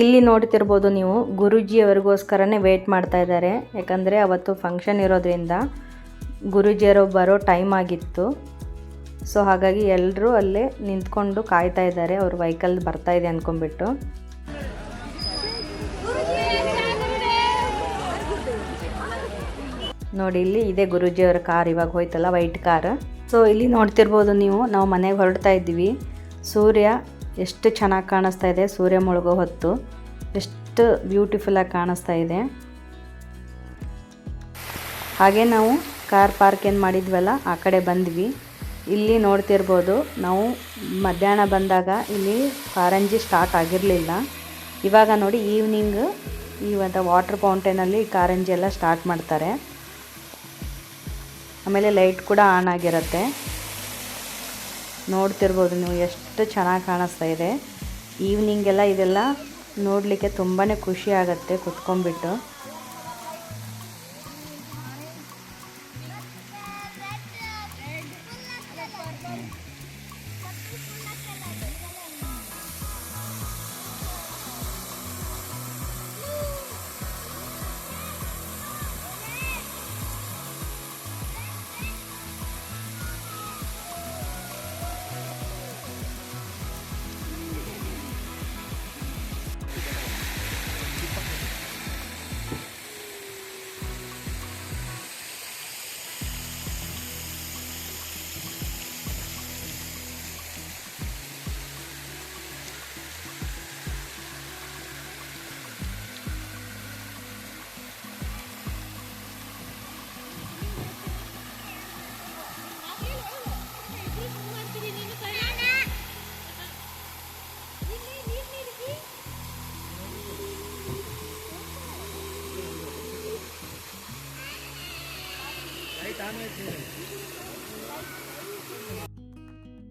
ಇಲ್ಲಿ ನೋಡ್ತಿರ್ಬೋದು ನೀವು, ಗುರೂಜಿಯವರಿಗೋಸ್ಕರನೇ ವೆಯ್ಟ್ ಮಾಡ್ತಾ ಇದ್ದಾರೆ. ಯಾಕಂದರೆ ಅವತ್ತು ಫಂಕ್ಷನ್ ಇರೋದ್ರಿಂದ ಗುರೂಜಿಯವರು ಬರೋ ಟೈಮ್ ಆಗಿತ್ತು. ಸೊ ಹಾಗಾಗಿ ಎಲ್ಲರೂ ಅಲ್ಲೇ ನಿಂತ್ಕೊಂಡು ಕಾಯ್ತಾ ಇದ್ದಾರೆ, ಅವ್ರ ವೆಹಿಕಲ್ ಬರ್ತಾ ಇದೆ ಅಂದ್ಕೊಂಡ್ಬಿಟ್ಟು. ನೋಡಿ ಇಲ್ಲಿ ಇದೆ ಗುರೂಜಿಯವರ ಕಾರ್, ಇವಾಗ ಹೋಯ್ತಲ್ಲ ವೈಟ್ ಕಾರ್. ಸೊ ಇಲ್ಲಿ ನೋಡ್ತಿರ್ಬೋದು ನೀವು, ನಾವು ಮನೆಗೆ ಹೊರಡ್ತಾ ಇದ್ದೀವಿ. ಸೂರ್ಯ ಎಷ್ಟು ಚೆನ್ನಾಗಿ ಕಾಣಿಸ್ತಾ ಇದೆ. ಸೂರ್ಯ ಮುಳುಗೋ ಹೊತ್ತು ಎಷ್ಟು ಬ್ಯೂಟಿಫುಲ್ಲಾಗಿ ಕಾಣಿಸ್ತಾ ಇದೆ. ಹಾಗೆ ನಾವು ಕಾರ್ ಪಾರ್ಕ್ ಏನು ಮಾಡಿದ್ವಲ್ಲ ಆ ಕಡೆ ಬಂದ್ವಿ. ಇಲ್ಲಿ ನೋಡ್ತಿರ್ಬೋದು, ನಾವು ಮಧ್ಯಾಹ್ನ ಬಂದಾಗ ಇಲ್ಲಿ ಕಾರಂಜಿ ಸ್ಟಾರ್ಟ್ ಆಗಿರಲಿಲ್ಲ. ಇವಾಗ ನೋಡಿ ಈವ್ನಿಂಗ್ ಈ ಒಂದು ವಾಟರ್ ಫೌಂಟೇನಲ್ಲಿ ಕಾರಂಜಿ ಎಲ್ಲ ಸ್ಟಾರ್ಟ್ ಮಾಡ್ತಾರೆ. ಆಮೇಲೆ ಲೈಟ್ ಕೂಡ ಆನ್ ಆಗಿರುತ್ತೆ. ನೋಡ್ತಿರ್ಬೋದು ನೀವು, ಎಷ್ಟು ಚೆನ್ನಾಗಿ ಕಾಣಿಸ್ತಾ ಇದೆ. ಈವ್ನಿಂಗೆಲ್ಲ ಇದೆಲ್ಲ ನೋಡಲಿಕ್ಕೆ ತುಂಬಾ ಖುಷಿ ಆಗುತ್ತೆ ಕುತ್ಕೊಂಡ್ಬಿಟ್ಟು.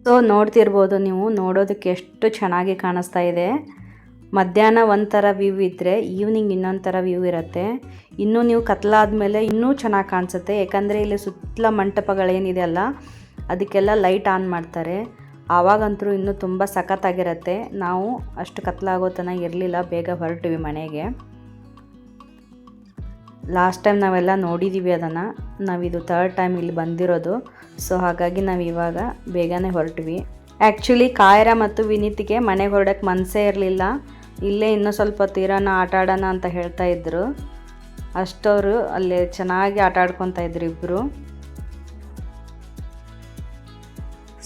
ಸೊ ನೋಡ್ತಿರ್ಬೋದು ನೀವು, ನೋಡೋದಕ್ಕೆ ಎಷ್ಟು ಚೆನ್ನಾಗಿ ಕಾಣಿಸ್ತಾ ಇದೆ. ಮಧ್ಯಾಹ್ನ ಒಂಥರ ವ್ಯೂ ಇದ್ದರೆ ಈವ್ನಿಂಗ್ ಇನ್ನೊಂದು ಥರ ವ್ಯೂ ಇರುತ್ತೆ. ಇನ್ನೂ ನೀವು ಕತ್ಲಾದ್ಮೇಲೆ ಇನ್ನೂ ಚೆನ್ನಾಗಿ ಕಾಣಿಸುತ್ತೆ, ಯಾಕಂದರೆ ಇಲ್ಲಿ ಸುತ್ತಲ ಮಂಟಪಗಳೇನಿದೆ ಅಲ್ಲ ಅದಕ್ಕೆಲ್ಲ ಲೈಟ್ ಆನ್ ಮಾಡ್ತಾರೆ. ಆವಾಗಂತೂ ಇನ್ನೂ ತುಂಬ ಸಖತ್ತಾಗಿರುತ್ತೆ. ನಾವು ಅಷ್ಟು ಕತ್ಲಾಗೋ ತನಕ ಇರಲಿಲ್ಲ, ಬೇಗ ಹೊರಟಿವಿ ಮನೆಗೆ. ಲಾಸ್ಟ್ ಟೈಮ್ ನಾವೆಲ್ಲ ನೋಡಿದ್ದೀವಿ ಅದನ್ನು, ನಾವಿದು 3rd ಟೈಮ್ ಇಲ್ಲಿ ಬಂದಿರೋದು. ಸೊ ಹಾಗಾಗಿ ನಾವು ಇವಾಗ ಬೇಗನೆ ಹೊರಟ್ವಿ. ಆ್ಯಕ್ಚುಲಿ ಕಾಯ್ರಾ ಮತ್ತು ವಿನೀತ್ಗೆ ಮನೆಗೆ ಹೊರಡೋಕ್ಕೆ ಮನಸ್ಸೇ ಇರಲಿಲ್ಲ. ಇಲ್ಲೇ ಇನ್ನೂ ಸ್ವಲ್ಪ ಹೊತ್ತು ಇರೋಣ, ಆಟ ಆಡೋಣ ಅಂತ ಹೇಳ್ತಾ ಇದ್ರು. ಅಷ್ಟವರು ಅಲ್ಲೇ ಚೆನ್ನಾಗಿ ಆಟ ಆಡ್ಕೊತಾ ಇದ್ರು ಇಬ್ಬರು.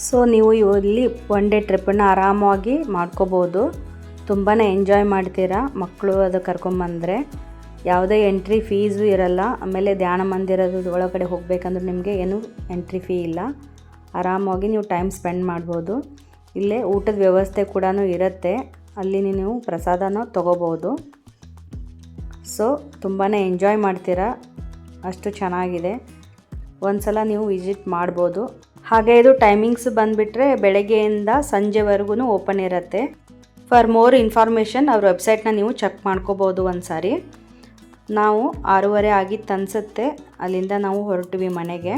ಸೊ ನೀವು ಇಲ್ಲಿ 1 ಡೇ ಟ್ರಿಪ್ಪನ್ನು ಆರಾಮಾಗಿ ಮಾಡ್ಕೋಬೋದು. ತುಂಬಾ ಎಂಜಾಯ್ ಮಾಡ್ತೀರಾ ಮಕ್ಕಳು ಅದು ಕರ್ಕೊಂಬಂದರೆ. ಯಾವುದೇ ಎಂಟ್ರಿ ಫೀಸು ಇರಲ್ಲ. ಆಮೇಲೆ ಧ್ಯಾನ ಮಂದಿರದ ಒಳಗಡೆ ಹೋಗಬೇಕಂದ್ರೆ ನಿಮಗೆ ಏನೂ ಎಂಟ್ರಿ ಫೀ ಇಲ್ಲ. ಆರಾಮಾಗಿ ನೀವು ಟೈಮ್ ಸ್ಪೆಂಡ್ ಮಾಡ್ಬೋದು. ಇಲ್ಲೇ ಊಟದ ವ್ಯವಸ್ಥೆ ಕೂಡ ಇರುತ್ತೆ, ಅಲ್ಲಿ ನೀವು ಪ್ರಸಾದನ ತೊಗೋಬೋದು. ಸೊ ತುಂಬಾ ಎಂಜಾಯ್ ಮಾಡ್ತೀರಾ, ಅಷ್ಟು ಚೆನ್ನಾಗಿದೆ. ಒಂದು ಸಲ ನೀವು ವಿಸಿಟ್ ಮಾಡ್ಬೋದು. ಹಾಗೆ ಇದು ಟೈಮಿಂಗ್ಸ್ ಬಂದುಬಿಟ್ರೆ ಬೆಳಗ್ಗೆಯಿಂದ ಸಂಜೆವರೆಗೂ ಓಪನ್ ಇರುತ್ತೆ. ಫಾರ್ ಮೋರ್ ಇನ್ಫಾರ್ಮೇಷನ್ ಅವ್ರ ವೆಬ್ಸೈಟ್ನ ನೀವು ಚೆಕ್ ಮಾಡ್ಕೋಬೋದು ಒಂದು ಸಾರಿ. ನಾವು 6:30 ಆಗಿತ್ತು ಅನಿಸುತ್ತೆ, ಅಲ್ಲಿಂದ ನಾವು ಹೊರಟ್ವಿ ಮನೆಗೆ.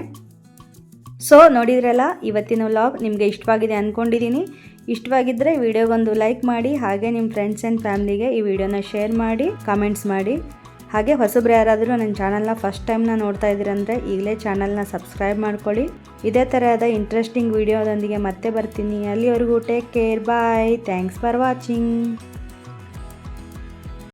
ಸೊ ನೋಡಿದ್ರಲ್ಲ, ಇವತ್ತಿನ ವ್ಲಾಗ್ ನಿಮಗೆ ಇಷ್ಟವಾಗಿದೆ ಅಂದ್ಕೊಂಡಿದ್ದೀನಿ. ಇಷ್ಟವಾಗಿದ್ದರೆ ವಿಡಿಯೋಗೊಂದು ಲೈಕ್ ಮಾಡಿ, ಹಾಗೆ ನಿಮ್ಮ ಫ್ರೆಂಡ್ಸ್ ಆ್ಯಂಡ್ ಫ್ಯಾಮ್ಲಿಗೆ ಈ ವಿಡಿಯೋನ ಶೇರ್ ಮಾಡಿ, ಕಾಮೆಂಟ್ಸ್ ಮಾಡಿ. ಹಾಗೆ ಹೊಸಬ್ರು ಯಾರಾದರೂ ನನ್ನ ಚಾನಲ್ನ ಫಸ್ಟ್ ಟೈಮ್ನ ನೋಡ್ತಾ ಇದ್ದೀರಂದರೆ ಈಗಲೇ ಚಾನಲ್ನ ಸಬ್ಸ್ಕ್ರೈಬ್ ಮಾಡ್ಕೊಳ್ಳಿ. ಇದೇ ಥರದ ಇಂಟ್ರೆಸ್ಟಿಂಗ್ ವಿಡಿಯೋದೊಂದಿಗೆ ಮತ್ತೆ ಬರ್ತೀನಿ. ಅಲ್ಲಿವರೆಗೂ take care, bye, thanks for watching.